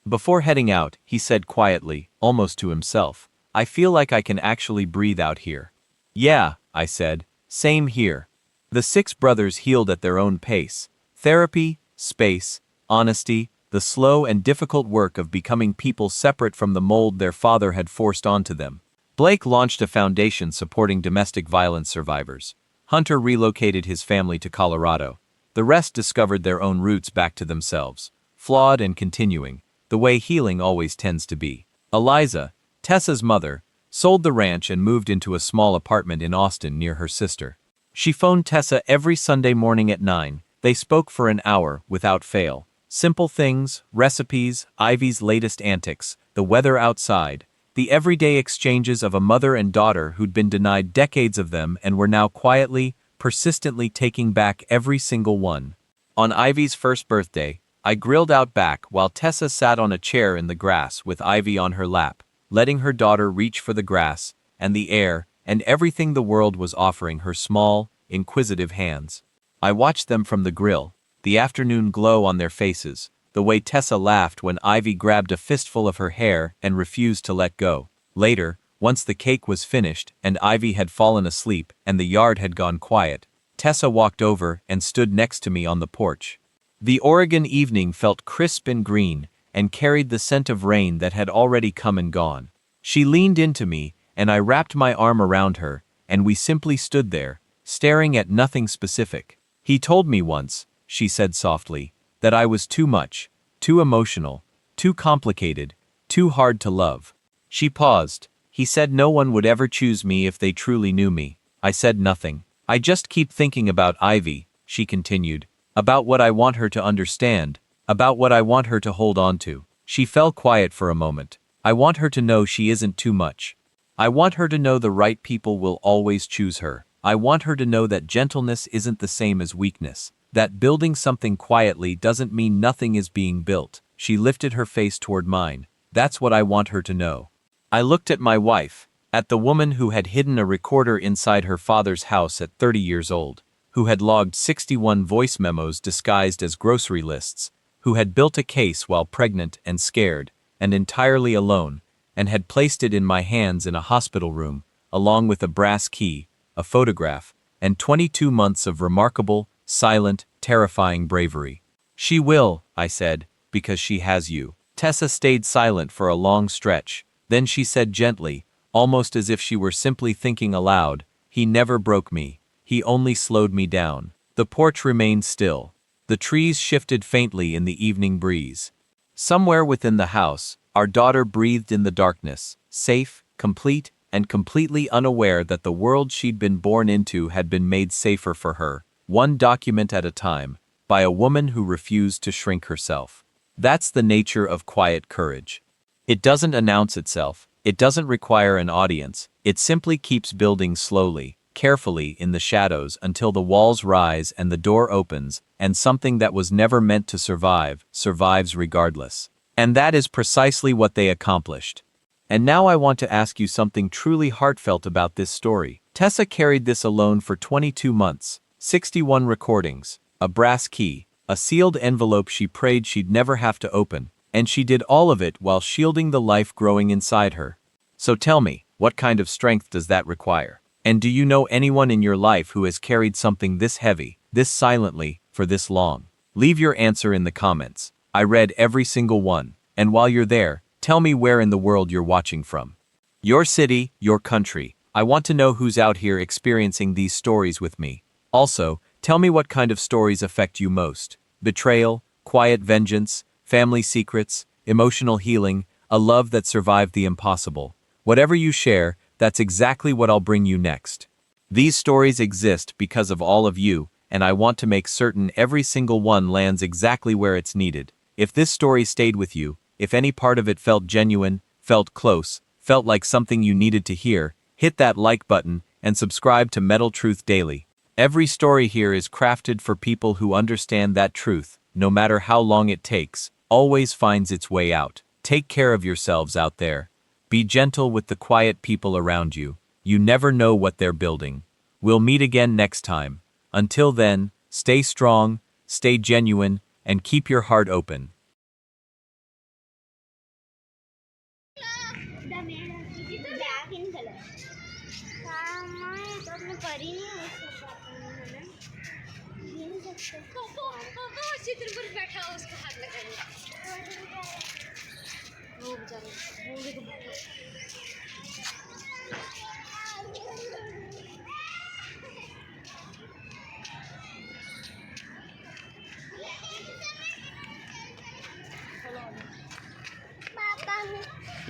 Before heading out, he said quietly, almost to himself, I feel like I can actually breathe out here. Yeah, I said, same here. The 6 brothers healed at their own pace. Therapy, space, honesty, the slow and difficult work of becoming people separate from the mold their father had forced onto them. Blake launched a foundation supporting domestic violence survivors. Hunter relocated his family to Colorado. The rest discovered their own roots back to themselves, flawed and continuing, the way healing always tends to be. Eliza, Tessa's mother, sold the ranch and moved into a small apartment in Austin near her sister. She phoned Tessa every Sunday morning at 9. They spoke for an hour, without fail. Simple things, recipes, Ivy's latest antics, the weather outside, the everyday exchanges of a mother and daughter who'd been denied decades of them and were now quietly, persistently taking back every single one. On Ivy's first birthday, I grilled out back while Tessa sat on a chair in the grass with Ivy on her lap, letting her daughter reach for the grass and the air and everything the world was offering her small, inquisitive hands. I watched them from the grill, the afternoon glow on their faces, the way Tessa laughed when Ivy grabbed a fistful of her hair and refused to let go. Later, once the cake was finished and Ivy had fallen asleep and the yard had gone quiet, Tessa walked over and stood next to me on the porch. The Oregon evening felt crisp and green, and carried the scent of rain that had already come and gone. She leaned into me, and I wrapped my arm around her, and we simply stood there, staring at nothing specific. He told me once, she said softly, that I was too much, too emotional, too complicated, too hard to love. She paused. He said no one would ever choose me if they truly knew me. I said nothing. I just keep thinking about Ivy, she continued, about what I want her to understand, about what I want her to hold on to. She fell quiet for a moment. I want her to know she isn't too much. I want her to know the right people will always choose her. I want her to know that gentleness isn't the same as weakness, that building something quietly doesn't mean nothing is being built. She lifted her face toward mine. That's what I want her to know. I looked at my wife, at the woman who had hidden a recorder inside her father's house at 30 years old, who had logged 61 voice memos disguised as grocery lists, who had built a case while pregnant and scared, and entirely alone, and had placed it in my hands in a hospital room, along with a brass key, a photograph, and 22 months of remarkable, silent, terrifying bravery. She will, I said, because she has you. Tessa stayed silent for a long stretch. Then she said gently, almost as if she were simply thinking aloud, he never broke me. He only slowed me down. The porch remained still. The trees shifted faintly in the evening breeze. Somewhere within the house, our daughter breathed in the darkness, safe, complete, and completely unaware that the world she'd been born into had been made safer for her, one document at a time, by a woman who refused to shrink herself. That's the nature of quiet courage. It doesn't announce itself, it doesn't require an audience, it simply keeps building slowly, carefully in the shadows until the walls rise and the door opens, and something that was never meant to survive, survives regardless. And that is precisely what they accomplished. And now I want to ask you something truly heartfelt about this story. Tessa carried this alone for 22 months, 61 recordings, a brass key, a sealed envelope she prayed she'd never have to open, and she did all of it while shielding the life growing inside her. So tell me, what kind of strength does that require? And do you know anyone in your life who has carried something this heavy, this silently, for this long? Leave your answer in the comments. I read every single one, and while you're there, tell me where in the world you're watching from. Your city, your country. I want to know who's out here experiencing these stories with me. Also, tell me what kind of stories affect you most. Betrayal, quiet vengeance, family secrets, emotional healing, a love that survived the impossible. Whatever you share, that's exactly what I'll bring you next. These stories exist because of all of you, and I want to make certain every single one lands exactly where it's needed. If this story stayed with you, if any part of it felt genuine, felt close, felt like something you needed to hear, hit that like button and subscribe to Metal Truth Daily. Every story here is crafted for people who understand that truth, no matter how long it takes, always finds its way out. Take care of yourselves out there. Be gentle with the quiet people around you. You never know what they're building. We'll meet again next time. Until then, stay strong, stay genuine, and keep your heart open.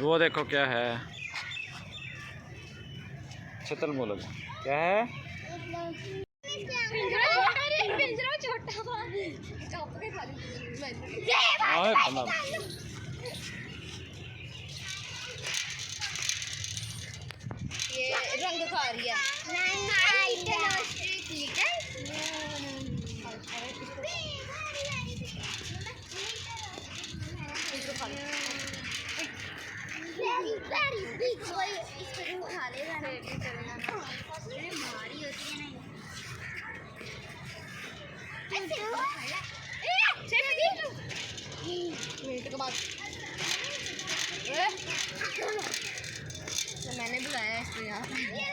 वो देखो क्या है छतल मोलक क्या है ये रंग खा रही है मैंने बुलाया इसको यहाँ